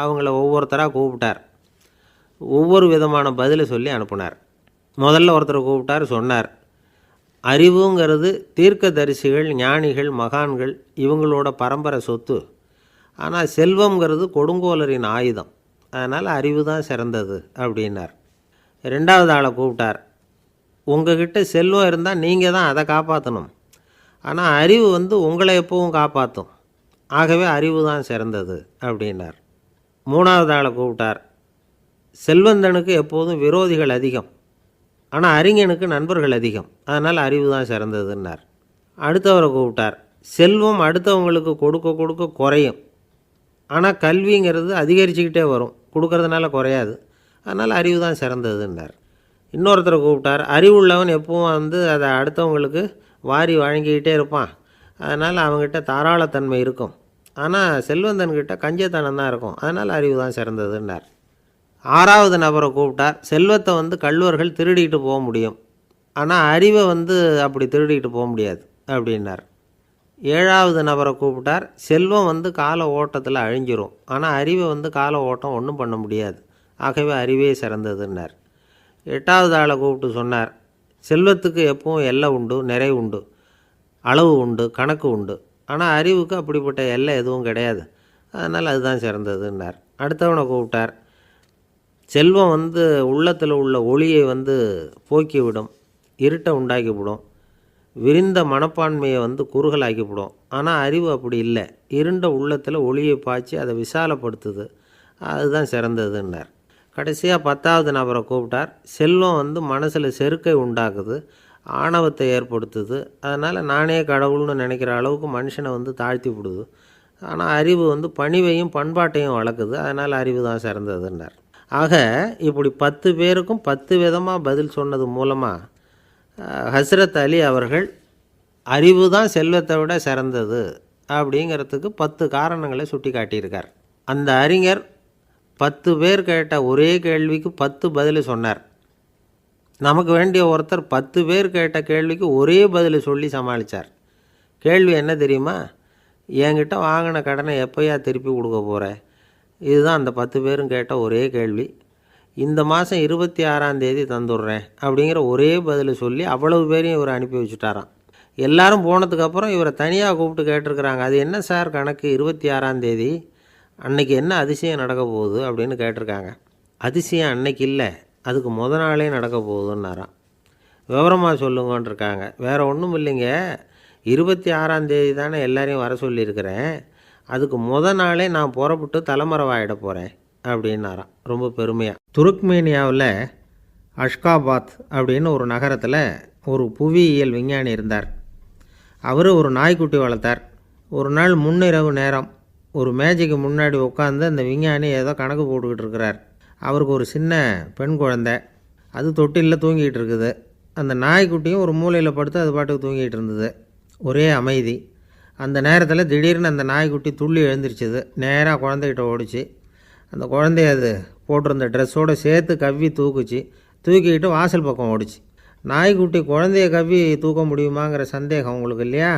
அவங்கள ஒவ்வொருத்தராக கூப்பிட்டார், ஒவ்வொரு விதமான பதிலை சொல்லி அனுப்புனார். முதல்ல ஒருத்தரை கூப்பிட்டார், சொன்னார், அறிவுங்கிறது தீர்க்கதரிசிகள், ஞானிகள், மகான்கள் இவங்களோட பரம்பரை சொத்து, ஆனால் செல்வங்கிறது கொடுங்கோலரின் ஆயுதம், அதனால் அறிவு தான் சிறந்தது அப்படின்னார். ரெண்டாவது ஆளை கூப்பிட்டார், உங்ககிட்ட செல்வம் இருந்தால் நீங்கள் தான் அதை காப்பாற்றணும், ஆனால் அறிவு உங்களை எப்பவும் காப்பாற்றும், ஆகவே அறிவு தான் சிறந்தது அப்படின்னார். மூணாவது ஆளை கூப்பிட்டார், செல்வந்தனுக்கு எப்போதும் விரோதிகள் அதிகம், ஆனால் அறிஞனுக்கு நண்பர்கள் அதிகம், அதனால் அறிவு தான் சிறந்ததுன்னார். அடுத்தவரை கூப்பிட்டார், செல்வம் அடுத்தவங்களுக்கு கொடுக்க கொடுக்க குறையும், ஆனால் கல்விங்கிறது அதிகரிச்சுக்கிட்டே வரும், கொடுக்கறதுனால குறையாது, அதனால் அறிவு தான் சிறந்ததுன்னார். இன்னொருத்தரை கூப்பிட்டார், அறிவுள்ளவன் எப்பவும் அதை அடுத்தவங்களுக்கு வாரி வழங்கிக்கிட்டே இருப்பான், அதனால் அவங்ககிட்ட தாராளத்தன்மை இருக்கும், ஆனால் செல்வந்தன்கிட்ட கஞ்சத்தனம் தான் இருக்கும், அதனால் அறிவு தான் சிறந்ததுன்னார். ஆறாவது நபரை கூப்பிட்டார், செல்வத்தை கள்வர்கள் திருடிட்டு போக முடியும், ஆனால் அறிவை அப்படி திருடிட்டு போக முடியாது அப்படின்னார். 7வது நபரை கூப்பிட்டார். செல்வம் வந்து கால ஓட்டத்தில் அழிஞ்சிரும், ஆனால் அறிவை வந்து கால ஓட்டம் ஒன்றும் பண்ண முடியாது, ஆகவே அறிவே சிறந்ததுன்னார். 8வது ஆளை கூப்பிட்டு சொன்னார், செல்வத்துக்கு எப்பவும் எல்லை உண்டு, நிறை உண்டு, அளவு உண்டு, கணக்கு உண்டு, ஆனால் அறிவுக்கு அப்படிப்பட்ட எல்லை எதுவும் கிடையாது, அதனால் அதுதான் சிறந்ததுன்னார். அடுத்தவனை கூப்பிட்டார். செல்வம் வந்து உள்ளத்தில் உள்ள ஒளியை வந்து போக்கிவிடும், இருட்டை உண்டாக்கிவிடும், விரிந்த மனப்பான்மையை வந்து குறுகலாக்கிவிடும். ஆனால் அறிவு அப்படி இல்லை, இருண்ட உள்ளத்தில் ஒளியை பாய்ச்சி அதை விசாலப்படுத்துது, அதுதான் சிறந்ததுன்னார். கடைசியாக 10வது நபரை கூப்பிட்டார். செல்வம் வந்து மனசில் செருக்கை உண்டாக்குது, ஆணவத்தை ஏற்படுத்துது, அதனால் நானே கடவுள்னு நினைக்கிற அளவுக்கு மனுஷனை வந்து தாழ்த்தி விடுது, ஆனால் அறிவு வந்து பணிவையும் பண்பாட்டையும் வளர்க்குது, அதனால் அறிவு தான் சிறந்ததுன்னார். ஆக இப்படி 10 பேருக்கும் 10 விதமாக பதில் சொன்னது மூலமாக ஹஸ்ரத் அலி அவர்கள் அறிவு தான் செல்வத்தை விட சிறந்தது அப்படிங்கிறதுக்கு 10 காரணங்களை சுட்டி காட்டியிருக்கார். அந்த அறிஞர் 10 பேர் கேட்ட ஒரே கேள்விக்கு 10 பதில் சொன்னார். நமக்கு வேண்டிய ஒருத்தர் 10 பேர் கேட்ட கேள்விக்கு ஒரே பதில் சொல்லி சமாளித்தார். கேள்வி என்ன தெரியுமா? என்கிட்ட வாங்கின கடனை எப்போயா திருப்பி கொடுக்க போகிறேன்? இதுதான் அந்த 10 பேரும் கேட்ட ஒரே கேள்வி. இந்த மாதம் 26ஆம் தேதி தந்துடுறேன் அப்படிங்கிற ஒரே பதில் சொல்லி அவ்வளவு பேரையும் இவர் அனுப்பி வச்சுட்டாராம். எல்லாரும் போனதுக்கப்புறம் இவரை தனியாக கூப்பிட்டு கேட்டிருக்கிறாங்க, அது என்ன சார் கணக்கு, 26ஆம் தேதி அன்னைக்கு என்ன அதிசயம் நடக்க போகுது அப்படின்னு கேட்டிருக்காங்க. அதிசயம் அன்னைக்கு இல்லை, அதுக்கு நாளே நடக்க போகுதுன்னாராம். விவரமாக சொல்லுங்கன்னு இருக்காங்க. வேறு ஒன்றும் இல்லைங்க, 26ஆம் தேதி தானே எல்லாரையும் வர சொல்லியிருக்கிறேன், அதுக்கு நாளே நான் புறப்பட்டு தலைமறைவாயிட போகிறேன் அப்படின்னாராம் ரொம்ப பெருமையாக. துருக்மேனியாவில் அஷ்காபாத் அப்படின்னு ஒரு நகரத்தில் ஒரு புவியியல் விஞ்ஞானி இருந்தார். அவர் ஒரு நாய்க்குட்டி வளர்த்தார். ஒரு நாள் முன்னிரவு நேரம் ஒரு மேஜைக்கு முன்னாடி உட்காந்து அந்த விஞ்ஞானி ஏதோ கணக்கு போட்டுக்கிட்டு இருக்கிறார். அவருக்கு ஒரு சின்ன பெண் குழந்தை, அது தொட்டிலில் தூங்கிட்டு இருக்குது. அந்த நாய்க்குட்டியும் ஒரு மூலையில் படுத்து அது பாட்டுக்கு தூங்கிட்டு இருந்தது. ஒரே அமைதி. அந்த நேரத்தில் திடீர்னு அந்த நாய்க்குட்டி துள்ளி எழுந்திரிச்சிது, நேராக குழந்தைகிட்ட ஓடிச்சு. அந்த குழந்தைய அது போட்டிருந்த ட்ரெஸ்ஸோடு சேர்த்து கவ்வி தூக்குச்சு. தூக்கிக்கிட்டு வாசல் பக்கம் ஓடிச்சு. நாய்க்குட்டி குழந்தைய கவ்வி தூக்க முடியுமாங்கிற சந்தேகம் உங்களுக்கு இல்லையா?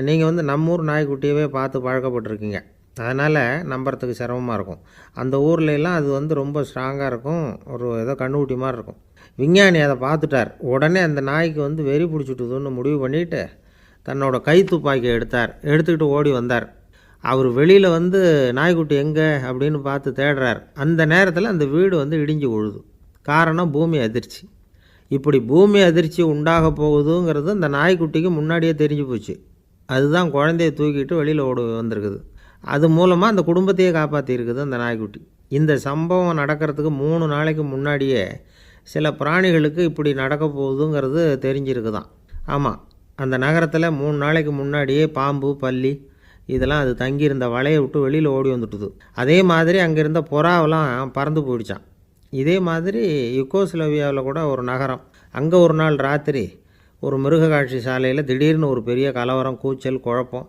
நீங்கள் வந்து நம்மூர் நாய்க்குட்டியவே பார்த்து பழக்கப்பட்டிருக்கீங்க, அதனால் நம்புறதுக்கு சிரமமாக இருக்கும். அந்த ஊர்லெலாம் அது வந்து ரொம்ப ஸ்ட்ராங்காக இருக்கும், ஒரு ஏதோ கண்ணுக்குட்டி மாதிரி இருக்கும். விஞ்ஞானி அதை பார்த்துட்டார். உடனே அந்த நாய்க்கு வந்து வெறி பிடிச்சிட்டுதுன்னு முடிவு பண்ணிவிட்டு தன்னோட கை துப்பாக்கியை எடுத்துக்கிட்டு ஓடி வந்தார். அவர் வெளியில் வந்து நாய்க்குட்டி எங்கே அப்படின்னு பார்த்து தேடுறார். அந்த நேரத்தில் அந்த வீடு வந்து இடிஞ்சு விழுது. காரணம் பூமி அதிர்ச்சி. இப்படி பூமி அதிர்ச்சி உண்டாக போகுதுங்கிறது அந்த நாய்க்குட்டிக்கு முன்னாடியே தெரிஞ்சு போச்சு. அதுதான் குழந்தைய தூக்கிட்டு வெளியில் ஓடி வந்திருக்குது. அது மூலமாக அந்த குடும்பத்தையே காப்பாற்றிருக்குது அந்த நாய்க்குட்டி. இந்த சம்பவம் நடக்கிறதுக்கு 3 நாளைக்கு முன்னாடியே சில பிராணிகளுக்கு இப்படி நடக்க போகுதுங்கிறது தெரிஞ்சிருக்குதான். ஆமாம், அந்த நகரத்தில் 3 நாளைக்கு முன்னாடியே பாம்பு, பல்லி இதெல்லாம் அது தங்கியிருந்த வலையை விட்டு வெளியில் ஓடி வந்துட்டுது. அதே மாதிரி அங்கே இருந்த புறாவெல்லாம் பறந்து போயிடுச்சான். இதே மாதிரி யுகோஸ்லோவியாவில் கூட ஒரு நகரம், அங்கே ஒரு நாள் ராத்திரி ஒரு மிருக காட்சி சாலையில் திடீர்னு ஒரு பெரிய கலவரம், கூச்சல், குழப்பம்.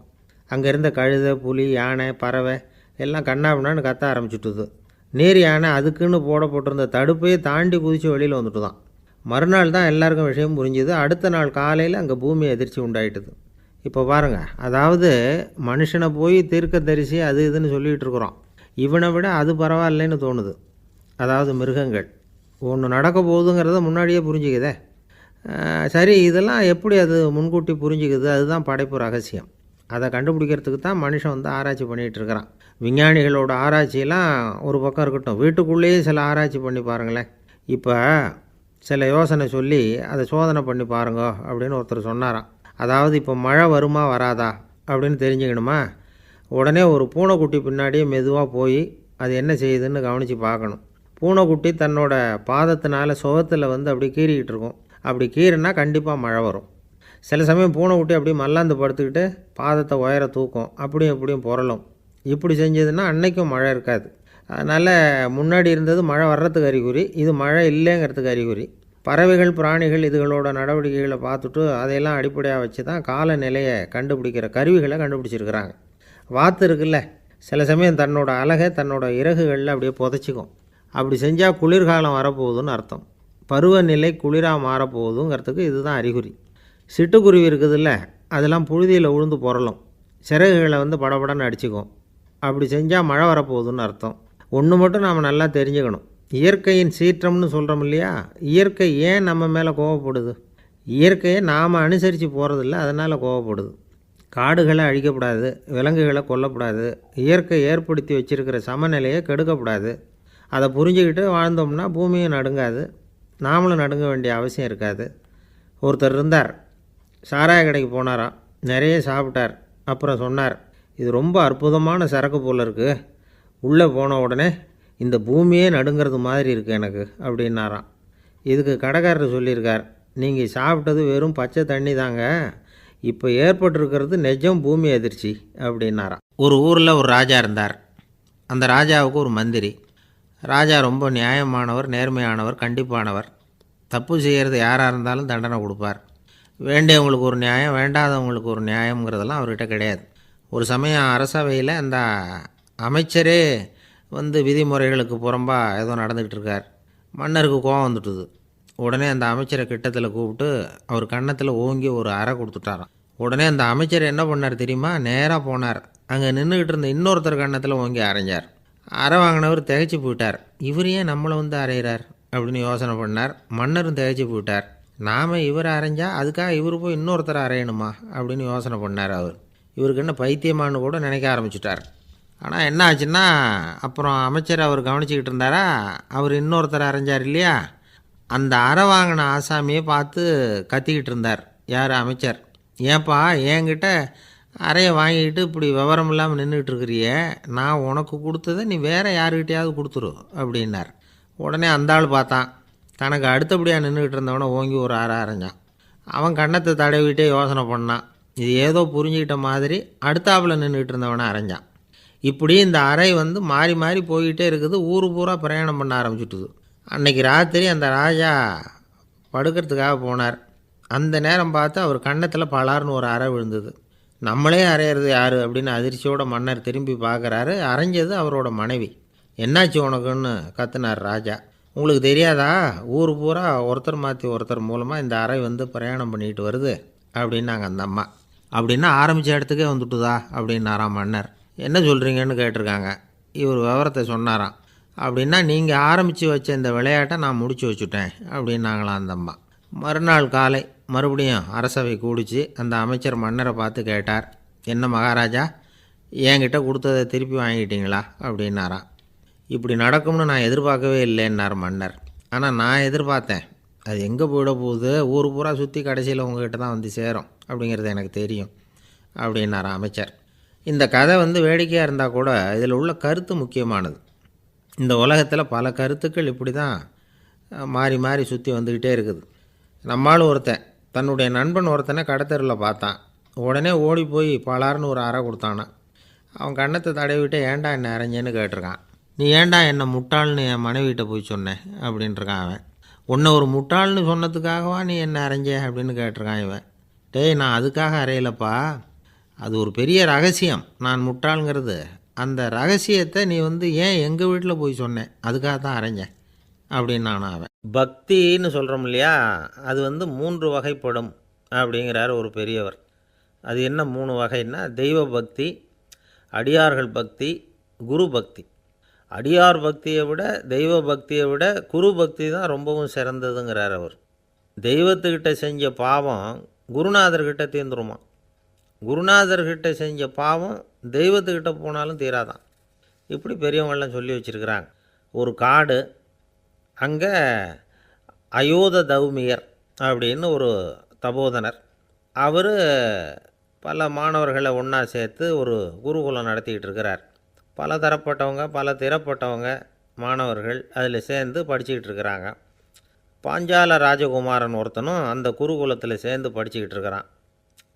அங்கே இருந்த கழுதை, புலி, யானை, பறவை எல்லாம் கண்ணாபின்னான்னு கத்த ஆரம்பிச்சுட்டுது. நேர் யானை அதுக்குன்னு போடப்பட்டிருந்த தடுப்பையே தாண்டி குதித்து வெளியில் வந்துட்டு தான். மறுநாள் தான் எல்லாருக்கும் விஷயம் புரிஞ்சுது. அடுத்த நாள் காலையில் அங்கே பூமி அதிர்ச்சி உண்டாயிட்டுது. இப்போ பாருங்கள், அதாவது மனுஷனை போய் தீர்க்கதரிசி அது இதுன்னு சொல்லிகிட்டு இருக்கிறோம், இவனை விட அது பரவாயில்லைன்னு தோணுது. அதாவது மிருகங்கள் ஒன்று நடக்க போகுதுங்கிறத முன்னாடியே புரிஞ்சுக்குதே. சரி, இதெல்லாம் எப்படி அது முன்கூட்டி புரிஞ்சுக்குது? அதுதான் படைப்பு ரகசியம். அதை கண்டுபிடிக்கிறதுக்கு தான் மனுஷன் வந்து ஆராய்ச்சி பண்ணிகிட்டு இருக்கிறான். விஞ்ஞானிகளோட ஆராய்ச்சியெல்லாம் ஒரு பக்கம் இருக்கட்டும், வீட்டுக்குள்ளேயே சில ஆராய்ச்சி பண்ணி பாருங்களேன். இப்போ சில யோசனை சொல்லி அதை சோதனை பண்ணி பாருங்க அப்படின்னு ஒருத்தர் சொன்னாராம். அதாவது இப்போ மழை வருமா வராதா அப்படின்னு தெரிஞ்சுக்கணுமா, உடனே ஒரு பூனைக்குட்டி பின்னாடியே மெதுவாக போய் அது என்ன செய்யுதுன்னு கவனித்து பார்க்கணும். பூனைக்குட்டி தன்னோட பாதத்தினால சுகத்தில் வந்து அப்படி கீறிக்கிட்டு இருக்கும். அப்படி கீறினா கண்டிப்பாக மழை வரும். சில சமயம் பூனைக்குட்டி அப்படியே மல்லாந்து படுத்துக்கிட்டு பாதத்தை உயர தூக்கும், அப்படியும் இப்படியும் புரளும். இப்படி செஞ்சதுன்னா அன்னைக்கும் மழை இருக்காது. அதனால் முன்னாடி இருந்தது மழை வர்றதுக்கு அறிகுறி, இது மழை இல்லைங்கிறதுக்கு அறிகுறி. பறவைகள், பிராணிகள் இதுகளோட நடவடிக்கைகளை பார்த்துட்டு அதையெல்லாம் அடிப்படையாக வச்சு தான் காலநிலையை கண்டுபிடிக்கிற கருவிகளை கண்டுபிடிச்சிருக்கிறாங்க. வாத்து இருக்குல்ல, சில சமயம் தன்னோட அழகை தன்னோட இறகுகளில் அப்படியே புதைச்சிக்கும். அப்படி செஞ்சால் குளிர்காலம் வரப்போகுதுன்னு அர்த்தம். பருவநிலை குளிராக மாறப்போகுதுங்கிறதுக்கு இதுதான் அறிகுறி. சிட்டுக்குருவி இருக்குதுல்ல, அதெல்லாம் புழுதியில் உழுந்து புரளும், சிறகுகளை வந்து படபடன்னு அடிச்சுக்கும். அப்படி செஞ்சால் மழை வரப்போகுதுன்னு அர்த்தம். ஒன்று மட்டும் நாம் நல்லா தெரிஞ்சுக்கணும், இயற்கையின் சீற்றம்னு சொல்கிறோம் இல்லையா, இயற்கை ஏன் நம்ம மேலே கோவப்படுது? இயற்கையை நாம் அனுசரித்து போகிறதில்ல, அதனால் கோவப்படுது. காடுகளை அழிக்கப்படாது, விலங்குகளை கொல்லக்கூடாது, இயற்கை ஏற்படுத்தி வச்சுருக்கிற சமநிலையை கெடுக்கக்கூடாது. அதை புரிஞ்சுக்கிட்டு வாழ்ந்தோம்னா பூமியும் நடுங்காது, நாமளும் நடுங்க வேண்டிய அவசியம் இருக்காது. ஒருத்தர் இருந்தார், சாராய கடைக்கு போனாராம், நிறைய சாப்பிட்டார். அப்புறம் சொன்னார், இது ரொம்ப அற்புதமான சரக்கு போல் இருக்குது, உள்ளே போன உடனே இந்த பூமியே நடுங்கிறது மாதிரி இருக்குது எனக்கு அப்படின்னாராம். இதுக்கு கடைக்காரர் சொல்லியிருக்கார், நீங்கள் சாப்பிட்டது வெறும் பச்சை தண்ணி தாங்க, இப்போ ஏற்பட்டிருக்கிறது நிஜம் பூமி அதிர்ச்சி அப்படின்னாராம். ஒரு ஊரில் ஒரு ராஜா இருந்தார். அந்த ராஜாவுக்கு ஒரு மந்திரி. ராஜா ரொம்ப நியாயமானவர், நேர்மையானவர், கண்டிப்பானவர். தப்பு செய்கிறது யாராக இருந்தாலும் தண்டனை கொடுப்பார். வேண்டியவங்களுக்கு ஒரு நியாயம், வேண்டாதவங்களுக்கு ஒரு நியாயங்கிறதெல்லாம் அவர்கிட்ட கிடையாது. ஒரு சமயம் அரசவையில் அந்த அமைச்சரே வந்து விதிமுறைகளுக்கு புறம்பாக ஏதோ நடந்துக்கிட்டு இருக்கார். மன்னருக்கு கோபம் வந்துட்டுது. உடனே அந்த அமைச்சரை கிட்டத்தில் கூப்பிட்டு அவர் கன்னத்தில் ஓங்கி ஒரு அறை கொடுத்துட்டாராம். உடனே அந்த அமைச்சர் என்ன பண்ணார் தெரியுமா, நேராக போனார், அங்கே நின்றுக்கிட்டு இருந்த இன்னொருத்தர் கன்னத்தில் ஓங்கி அரைஞ்சார். அறை வாங்கினவர் திகைச்சு போயிட்டார். இவர் ஏன் நம்மளை வந்து அரைகிறார் அப்படின்னு யோசனை பண்ணார். மன்னரும் திகைச்சு போயிட்டார். நாம் இவர் அரைஞ்சா அதுக்காக இவர் போய் இன்னொருத்தர் அரையணுமா அப்படின்னு யோசனை பண்ணார். இவருக்கு என்ன பைத்தியமானு கூட நினைக்க ஆரம்பிச்சிட்டார். ஆனால் என்ன ஆச்சுன்னா, அப்புறம் அமைச்சர் அவர் கவனிச்சிக்கிட்டு இருந்தாரா, அவர் இன்னொருத்தர் அரைஞ்சார் இல்லையா, அந்த அறை வாங்கின ஆசாமியை பார்த்து கத்திக்கிட்டு இருந்தார். யார்? அமைச்சர். ஏன்பா என்கிட்ட அறையை வாங்கிக்கிட்டு இப்படி விவரம் இல்லாமல் நின்றுக்கிட்டு இருக்கிறிய, நான் உனக்கு கொடுத்ததை நீ வேறு யாருக்கிட்டையாவது கொடுத்துரு அப்படின்னார். உடனே அந்த ஆள் பார்த்தான், தனக்கு அடுத்தபடியாக நின்றுக்கிட்டு இருந்தவனை ஓங்கி ஒரு அறை அரைஞ்சான். அவன் கன்னத்தை தடவிட்டே யோசனை பண்ணான். இது ஏதோ புரிஞ்சுக்கிட்ட மாதிரி அடுத்தாப்பில் நின்றுக்கிட்டு இருந்தவனை அரைஞ்சான். இப்படி இந்த அறை வந்து மாறி மாறி போய்கிட்டே இருக்குது. ஊர் பூரா பிரயாணம் பண்ண ஆரம்பிச்சுட்டுது. அன்றைக்கி ராத்திரி அந்த ராஜா படுக்கிறதுக்காக போனார். அந்த நேரம் பார்த்து அவர் கன்னத்தில் பலார்னு ஒரு அறை விழுந்தது. நம்மளே அரையிறது யார் அப்படின்னு அதிர்ச்சியோட மன்னர் திரும்பி பார்க்குறாரு. அரைஞ்சது அவரோட மனைவி. என்னாச்சு உனக்குன்னு கத்துனார் ராஜா. உங்களுக்கு தெரியாதா, ஊர் பூரா ஒருத்தர் மாற்றி ஒருத்தர் மூலமாக இந்த அறை வந்து பிரயாணம் பண்ணிட்டு வருது அப்படின்னாங்க அந்த அம்மா. அப்படின்னா ஆரம்பித்த இடத்துக்கே வந்துட்டுதா அப்படின்னாராம் மன்னர். என்ன சொல்கிறீங்கன்னு கேட்டிருக்காங்க. இவர் விவரத்தை சொன்னாராம். அப்படின்னா நீங்கள் ஆரம்பித்து வச்ச இந்த விளையாட்டை நான் முடிச்சு வச்சுட்டேன் அப்படின்னாங்களாம் அந்த அம்மா. மறுநாள் காலை மறுபடியும் அரசவை கூடிச்சு அந்த அமைச்சர் மன்னரை பார்த்து கேட்டார், என்ன மகாராஜா, என்கிட்ட கொடுத்ததை திருப்பி வாங்கிட்டீங்களா அப்படின்னாராம். இப்படி நடக்கும்னு நான் எதிர்பார்க்கவே இல்லைன்னார் மன்னர். ஆனால் நான் எதிர்பார்த்தேன், அது எங்கே போயிட போகுது, ஊர் பூரா சுற்றி கடைசியில் உங்ககிட்ட தான் வந்து சேரும் அப்படிங்கிறது எனக்கு தெரியும் அப்படின்னாராம் அமைச்சர். இந்த கதை வந்து வேடிக்கையாக இருந்தால் கூட இதில் உள்ள கருத்து முக்கியமானது. இந்த உலகத்தில் பல கருத்துக்கள் இப்படி தான் மாறி மாறி சுற்றி வந்துக்கிட்டே இருக்குது. நம்மளும் ஒருத்தன் தன்னுடைய நண்பன் ஒருத்தனை கடத்தரில் பார்த்தான். உடனே ஓடி போய் பலார்னு ஒரு அறை கொடுத்தானான். அவன் கன்னத்தை தடவிட்டு ஏன்டா என்னை அரைஞ்சேன்னு கேட்டிருக்கான். நீ ஏன்டா என்னை முட்டாள்னு என் மனைவிட்ட போய் சொன்னேன் அப்படின்ட்டுருக்கான் அவன். உன்னை ஒரு முட்டாள்னு சொன்னதுக்காகவா நீ என்னை அரைஞ்சே அப்படின்னு கேட்டிருக்கான் இவன். டேய், நான் அதுக்காக அறையலப்பா, அது ஒரு பெரிய ரகசியம், நான் முட்டாளுங்கிறது. அந்த ரகசியத்தை நீ வந்து ஏன் எங்கள் வீட்டில் போய் சொன்னேன், அதுக்காக தான் அரைஞ்சேன் அப்படின்னு நான் அவன். பக்தின்னு சொல்கிறோம் இல்லையா, அது வந்து 3 வகைப்படும் அப்படிங்கிறார் ஒரு பெரியவர். அது என்ன 3 வகைன்னா, தெய்வ பக்தி, அடியார்கள் பக்தி, குரு பக்தி. அடியார் பக்தியை விட தெய்வ பக்தியை விட குரு பக்தி தான் ரொம்பவும் சிறந்ததுங்கிறார் அவர். தெய்வத்துக்கிட்ட செஞ்ச பாவம் குருநாதர்கிட்ட தீர்ந்துருமா, குருநாதர்கிட்ட செஞ்ச பாவம் தெய்வத்துக்கிட்ட போனாலும் தீராதான். இப்படி பெரியவங்களாம் சொல்லி வச்சுருக்கிறாங்க. ஒரு காடு, அங்கே அயோத தௌமியர் அப்படின்னு ஒரு தபோதனர். அவர் பல மாணவர்களை ஒன்றா சேர்த்து ஒரு குருகுலம் நடத்திக்கிட்டு இருக்கிறார். பல தரப்பட்டவங்க பல திறப்பட்டவங்க மாணவர்கள் அதில் சேர்ந்து படிச்சுக்கிட்டு இருக்கிறாங்க. பாஞ்சால ராஜகுமாரன் ஒருத்தனும் அந்த குருகுலத்தில் சேர்ந்து படிச்சுக்கிட்டு இருக்கிறான்.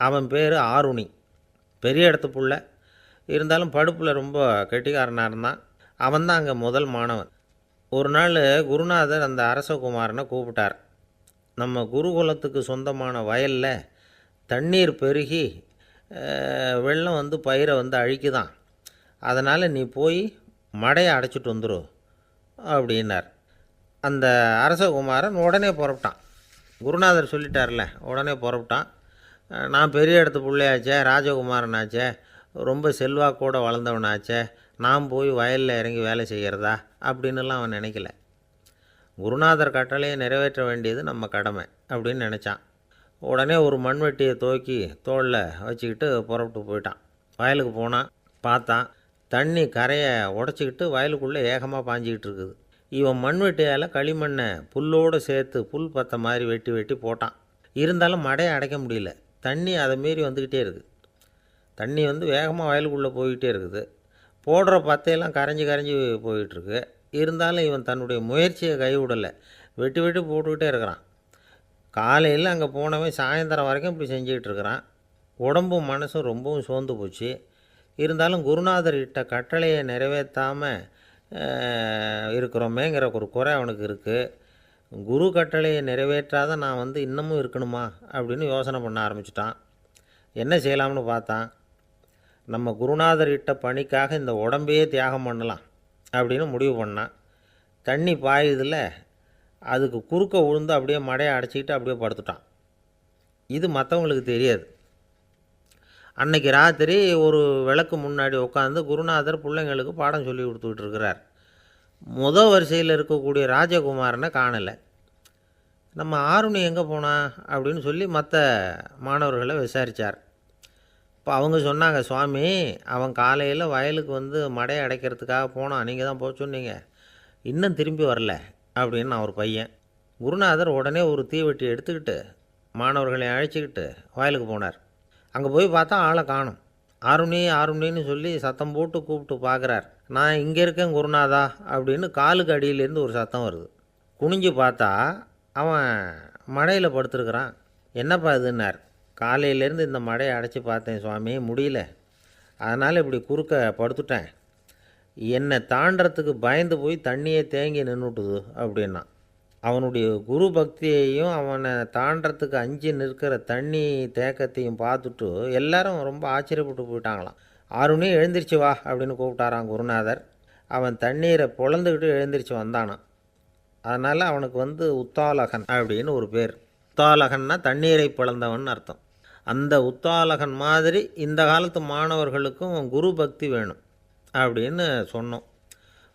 அவன் பேர் ஆருணி. பெரிய இடத்து புள்ள, இருந்தாலும் படுப்பில் ரொம்ப கெட்டிக்காரனாக இருந்தான். அவன் தான் அங்கே முதல் மாணவன். ஒரு நாள் குருநாதர் அந்த அரசகுமாரனை கூப்பிட்டார். நம்ம குருகுலத்துக்கு சொந்தமான வயலில் தண்ணீர் பெருகி வெள்ளம் வந்து பயிரை வந்து அழிக்குதான், அதனால் நீ போய் மடையை அடைச்சிட்டு வந்துரு அப்படின்னார். அந்த அரசகுமாரன் உடனே புறப்பட்டான். குருநாதர் சொல்லிட்டார்ல, உடனே புறப்பட்டான். நான் பெரிய இடத்து பிள்ளையாச்சே, ராஜகுமாரனாச்சே, ரொம்ப செல்வாக்கூட வளர்ந்தவனாச்சே, நான் போய் வயலில் இறங்கி வேலை செய்கிறதா அப்படின்னுலாம் அவன் நினைக்கல. குருநாதர் கட்டளையை நிறைவேற்ற வேண்டியது நம்ம கடமை அப்படின்னு நினச்சான். உடனே ஒரு மண்வெட்டியை தூக்கி தோளில் வச்சுக்கிட்டு புறப்பட்டு போயிட்டான். வயலுக்கு போனான். பார்த்தான், தண்ணி கரையை உடச்சிக்கிட்டு வயலுக்குள்ளே ஏகமாக பாஞ்சிக்கிட்டு இருக்குது. இவன் மண்வெட்டியால் களிமண்ணை புல்லோடு சேர்த்து புல் பற்ற மாதிரி வெட்டி வெட்டி போட்டான். இருந்தாலும் மடையை அடைக்க முடியல. தண்ணி அதை மீறி வந்துக்கிட்டே இருக்குது. தண்ணி வேகமாக வயலுக்குள்ளே போய்கிட்டே இருக்குது. போடுற பத்தையெல்லாம் கரைஞ்சி கரைஞ்சி போயிட்டுருக்கு. இருந்தாலும் இவன் தன்னுடைய முயற்சியை கைவிடலை. வெட்டி வெட்டி போட்டுக்கிட்டே இருக்கிறான். காலையில் அங்கே போனவன் சாயந்தரம் வரைக்கும் இப்படி செஞ்சுக்கிட்டு இருக்கிறான். உடம்பும் மனசும் ரொம்பவும் சோர்ந்து போச்சு. இருந்தாலும் குருநாதர் இட்ட கட்டளையை நிறைவேற்றாமல் இருக்கிறோமேங்கிற ஒரு குறை அவனுக்கு இருக்குது. குரு கட்டளையை நிறைவேற்றாத நான் இன்னமும் இருக்கணுமா அப்படின்னு யோசனை பண்ண ஆரம்பிச்சிட்டான். என்ன செய்யலாம்னு பார்த்தான். நம்ம குருநாதர் இட்ட பணிக்காக இந்த உடம்பையே தியாகம் பண்ணலாம் அப்படின்னு முடிவு பண்ணான். தண்ணி பாயுதில் அதுக்கு குறுக்க விழுந்து அப்படியே மடையை அடைச்சிக்கிட்டு அப்படியே படுத்துட்டான். இது மற்றவங்களுக்கு தெரியாது. அன்னைக்கு ராத்திரி ஒரு விளக்கு முன்னாடி உட்காந்து குருநாதர் பிள்ளைங்களுக்கு பாடம் சொல்லி கொடுத்துக்கிட்டு இருக்கிறார். முதல் வரிசையில் இருக்கக்கூடிய ராஜகுமாரனை காணலை. நம்ம ஆருணி எங்கே போனா அப்படின்னு சொல்லி மற்ற மாணவர்களை விசாரித்தார். இப்போ அவங்க சொன்னாங்க, சுவாமி அவன் காலையில் வயலுக்கு மடையை அடைக்கிறதுக்காக போனான், நீங்கள் தான் போக சொன்னீங்க, இன்னும் திரும்பி வரல அப்படின்னு அவர் பையன். குருநாதர் உடனே ஒரு தீவெட்டி எடுத்துக்கிட்டு மாணவர்களை அழைச்சிக்கிட்டு வயலுக்கு போனார். அங்கே போய் பார்த்தா ஆளை காணும். ஆருணி ஆருணின்னு சொல்லி சத்தம் போட்டு கூப்பிட்டு பார்க்குறார். நான் இங்கே இருக்கேன் குருநாதா அப்படின்னு காலுக்கு அடியிலேருந்து ஒரு சத்தம் வருது. குனிஞ்சு பார்த்தா அவன் மடையில் படுத்துருக்குறான். என்னப்பா இதுன்னார். காலையிலேருந்து இந்த மடையை அடைச்சி பார்த்தேன் சுவாமி, முடியல, அதனால் இப்படி குறுக்க படுத்துட்டேன். என்னை தாண்டறதுக்கு பயந்து போய் தண்ணியை தேங்கி நின்றுட்டுது அப்படின்னா. அவனுடைய குரு பக்தியையும் அவனை தாண்டறதுக்கு அஞ்சு நிற்கிற தண்ணி தேக்கத்தையும் பார்த்துட்டு எல்லாரும் ரொம்ப ஆச்சரியப்பட்டு போயிட்டாங்களாம். ஆருணி எழுந்திரிச்சு வா அப்படின்னு கூப்பிட்டாரான் குருநாதர். அவன் தண்ணீரை பொழந்துக்கிட்டு எழுந்திரிச்சு வந்தானான். அதனால் அவனுக்கு உத்தாலகன் அப்படின்னு ஒரு பேர். உத்தாலகன்னா தண்ணீரை பிளந்தவன் அர்த்தம். அந்த உத்தாலகன் மாதிரி இந்த காலத்து மாணவர்களுக்கும் குரு பக்தி வேணும் அப்படின்னு சொன்னோம்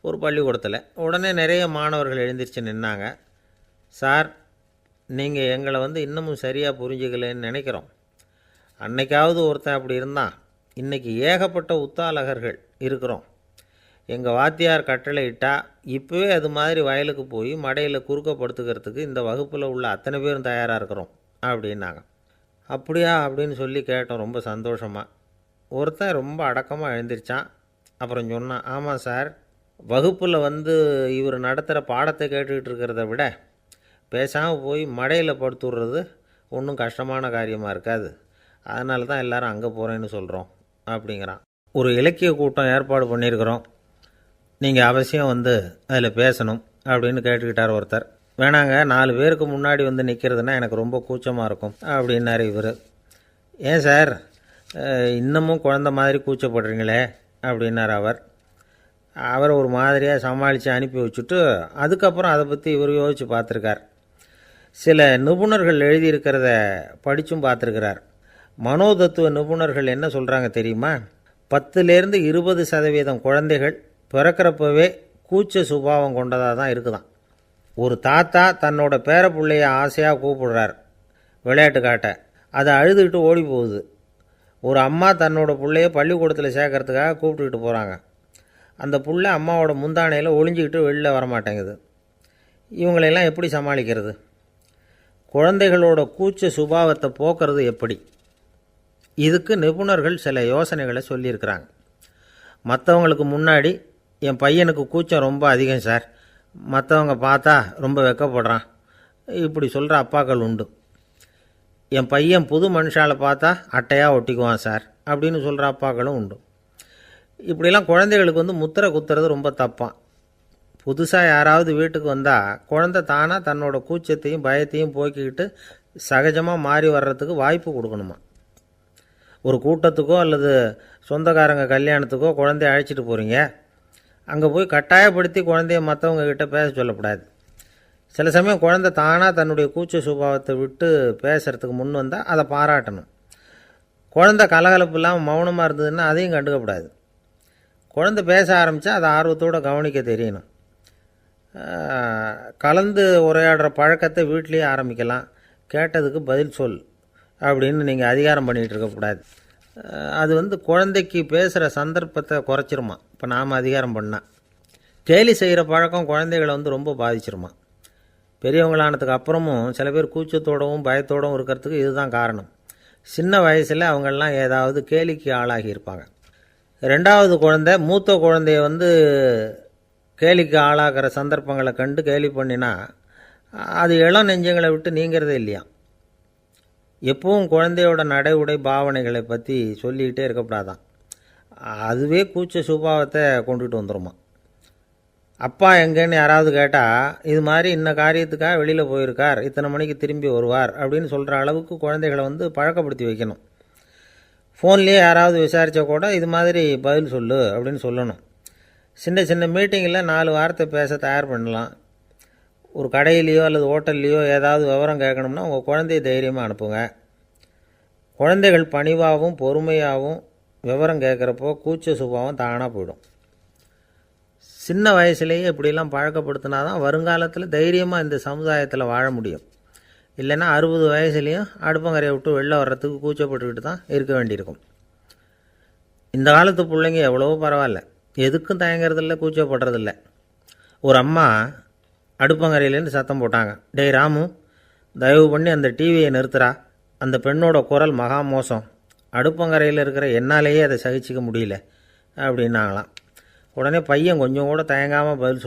ஒரு பள்ளிக்கூடத்தில். உடனே நிறைய மாணவர்கள் எழுந்திரிச்சு நின்னாங்க. சார், நீங்கள் எங்களை இன்னமும் சரியாக புரிஞ்சுக்கலன்னு நினைக்கிறோம். அன்னைக்காவது ஒருத்தன் அப்படி இருந்தான், இன்றைக்கி ஏகப்பட்ட உத்தாலகர்கள் இருக்கிறோம். எங்கள் வாத்தியார் கட்டளை இட்டால் இப்போவே அது மாதிரி வயலுக்கு போய் மடையில் குறுக்கப்படுத்துக்கிறதுக்கு இந்த வகுப்பில் உள்ள அத்தனை பேரும் தயாராக இருக்கிறோம் அப்படின்னாங்க. அப்படியா அப்படின்னு சொல்லி கேட்டோம் ரொம்ப சந்தோஷமாக. ஒருத்தன் ரொம்ப அடக்கமாக எழுந்திரிச்சான். அப்புறம் சொன்னான், ஆமாம் சார், வகுப்பில் இவர் நடத்துகிற பாடத்தை கேட்டுக்கிட்டு இருக்கிறத விட பேசாமல் போய் மடையில் படுத்துடுறது ஒன்றும் கஷ்டமான காரியமாக இருக்காது. அதனால தான் எல்லோரும் அங்கே போகிறேன்னு சொல்கிறோம் அப்படிங்கிறான். ஒரு இலக்கிய கூட்டம் ஏற்பாடு பண்ணியிருக்கிறோம், நீங்கள் அவசியம் அதில் பேசணும் அப்படின்னு கேட்டுக்கிட்டார் ஒருத்தர். வேணாங்க, 4 பேருக்கு முன்னாடி நிற்கிறதுனா எனக்கு ரொம்ப கூச்சமாக இருக்கும் அப்படின்னாரு இவர். ஏன் சார் இன்னமும் குழந்த மாதிரி கூச்சப்படுறீங்களே அப்படின்னார் அவர். அவரை ஒரு மாதிரியாக சமாளித்து அனுப்பி வச்சுட்டு அதுக்கப்புறம் அதை பற்றி இவர் யோசித்து பார்த்துருக்கார். சில நிபுணர்கள் எழுதியிருக்கிறத படித்தும் பார்த்துருக்கிறார். மனோதத்துவ நிபுணர்கள் என்ன சொல்கிறாங்க தெரியுமா? 10லேருந்து 20% குழந்தைகள் பிறக்கிறப்பவே கூச்ச சுபாவம் கொண்டதாக தான் இருக்குதான். ஒரு தாத்தா தன்னோட பேர பிள்ளைய ஆசையாக கூப்பிடுறார் விளையாட்டு காட்ட, அதை அழுதுகிட்டு ஓடி போகுது. ஒரு அம்மா தன்னோட பிள்ளைய பள்ளிக்கூடத்தில் சேர்க்கறதுக்காக கூப்பிட்டுக்கிட்டு போகிறாங்க. அந்த புள்ள அம்மாவோட முந்தானையில் ஒளிஞ்சிக்கிட்டு வெளில வரமாட்டேங்குது. இவங்களையெல்லாம் எப்படி சமாளிக்கிறது? குழந்தைகளோட கூச்ச சுபாவத்தை போக்குறது எப்படி? இதுக்கு நிபுணர்கள் சில யோசனைகளை சொல்லியிருக்கிறாங்க. மற்றவங்களுக்கு முன்னாடி என் பையனுக்கு கூச்சம் ரொம்ப அதிகம் சார், மற்றவங்க பார்த்தா ரொம்ப வெக்கப்படுறான், இப்படி சொல்கிற அப்பாக்கள் உண்டு. என் பையன் புது மனுஷாலை பார்த்தா அட்டையாக ஒட்டிக்குவான் சார் அப்படின்னு சொல்கிற அப்பாக்களும் உண்டு. இப்படிலாம் குழந்தைகளுக்கு முத்திரை குத்துறது ரொம்ப தப்பான். புதுசாக யாராவது வீட்டுக்கு வந்தால் குழந்தை தானாக தன்னோட கூச்சத்தையும் பயத்தையும் போக்கிக்கிட்டு சகஜமாக மாறி வர்றதுக்கு வாய்ப்பு கொடுக்கணுமா. ஒரு கூட்டத்துக்கோ அல்லது சொந்தக்காரங்க கல்யாணத்துக்கோ குழந்தைய அழைச்சிட்டு போகிறீங்க, அங்கே போய் கட்டாயப்படுத்தி குழந்தைய மற்றவங்க கிட்ட பேச சொல்லக்கூடாது. சில சமயம் குழந்தை தானாக தன்னுடைய கூச்ச சுபாவத்தை விட்டு பேசுகிறதுக்கு முன் வந்தால் அதை பாராட்டணும். குழந்தை கலகலப்பு இல்லாமல் மௌனமாக இருந்ததுன்னா அதையும் கண்டுக்கக்கூடாது. குழந்தை பேச ஆரம்பித்தா அதை ஆர்வத்தோடு கவனிக்க தெரியணும். கலந்து உரையாடுற பழக்கத்தை வீட்லேயே ஆரம்பிக்கலாம். கேட்டதுக்கு பதில் சொல் அப்படின்னு நீங்கள் அதிகாரம் பண்ணிகிட்டு இருக்கக்கூடாது. அது குழந்தைக்கு பேசுகிற சந்தர்ப்பத்தை குறைச்சிருமா. இப்போ நாம் அதிகாரம் பண்ணால் கேலி செய்கிற பழக்கம் குழந்தைகளை ரொம்ப பாதிச்சிருமா. பெரியவங்களானதுக்கு அப்புறமும் சில பேர் கூச்சத்தோடவும் பயத்தோடவும் இருக்கிறதுக்கு இதுதான் காரணம். சின்ன வயசில் அவங்கெல்லாம் ஏதாவது கேலிக்கு ஆளாகி இருப்பாங்க. ரெண்டாவது குழந்தை மூத்த குழந்தைய கேலிக்கு ஆளாகிற சந்தர்ப்பங்களை கண்டு கேலி பண்ணினா அது இளம் நெஞ்சங்களை விட்டு நீங்கிறதே இல்லையா. எப்பவும் குழந்தையோட நடை உடை பாவனைகளை பற்றி சொல்லிக்கிட்டே இருக்கக்கூடாதான். அதுவே கூச்ச சுபாவத்தை கொண்டுட்டு வந்துடுமா. அப்பா எங்கேன்னு யாராவது கேட்டால் இது மாதிரி இன்ன காரியத்துக்காக வெளியில் போயிருக்கார், இத்தனை மணிக்கு திரும்பி வருவார் அப்படின்னு சொல்கிற அளவுக்கு குழந்தைகளை பழக்கப்படுத்தி வைக்கணும். ஃபோன்லேயே யாராவது விசாரித்தா கூட இது மாதிரி பதில் சொல்லு அப்படின்னு சொல்லணும். சின்ன சின்ன மீட்டிங்கில் 4 வார்த்தை பேச தயார் பண்ணலாம். ஒரு கடையிலையோ அல்லது ஹோட்டல்லையோ ஏதாவது விவரம் கேட்கணும்னா உங்கள் குழந்தைய தைரியமாக அனுப்புங்க. குழந்தைகள் பணிவாகவும் பொறுமையாகவும் விவரம் கேட்குறப்போ கூச்ச சுபாவம் தானாக போயிடும். சின்ன வயசுலேயே இப்படிலாம் பழக்கப்படுத்தினா தான் வருங்காலத்தில் தைரியமாக இந்த சமுதாயத்தில் வாழ முடியும். இல்லைன்னா 60 வயசுலேயும் அடுப்பங்கரையை விட்டு வெளில வர்றதுக்கு கூச்சப்பட்டுக்கிட்டு தான் இருக்க வேண்டியிருக்கும். இந்த காலத்து பிள்ளைங்க எவ்வளவோ பரவாயில்ல, எதுக்கும் தயங்குறதில்ல, கூச்சப்படுறதில்ல. ஒரு அம்மா அடுப்பங்கரையிலேருந்து சத்தம் போட்டாங்க, டேய் ராமு, தயவு பண்ணி அந்த டிவியை நிறுத்துறா, அந்த பெண்ணோட குரல் மகா மோசம், அடுப்பங்கரையில் இருக்கிற என்னாலேயே அதை சகிச்சிக்க முடியல அப்படின்னாங்களாம். உடனே பையன் கொஞ்சம் கூட தயங்காமல் பதில்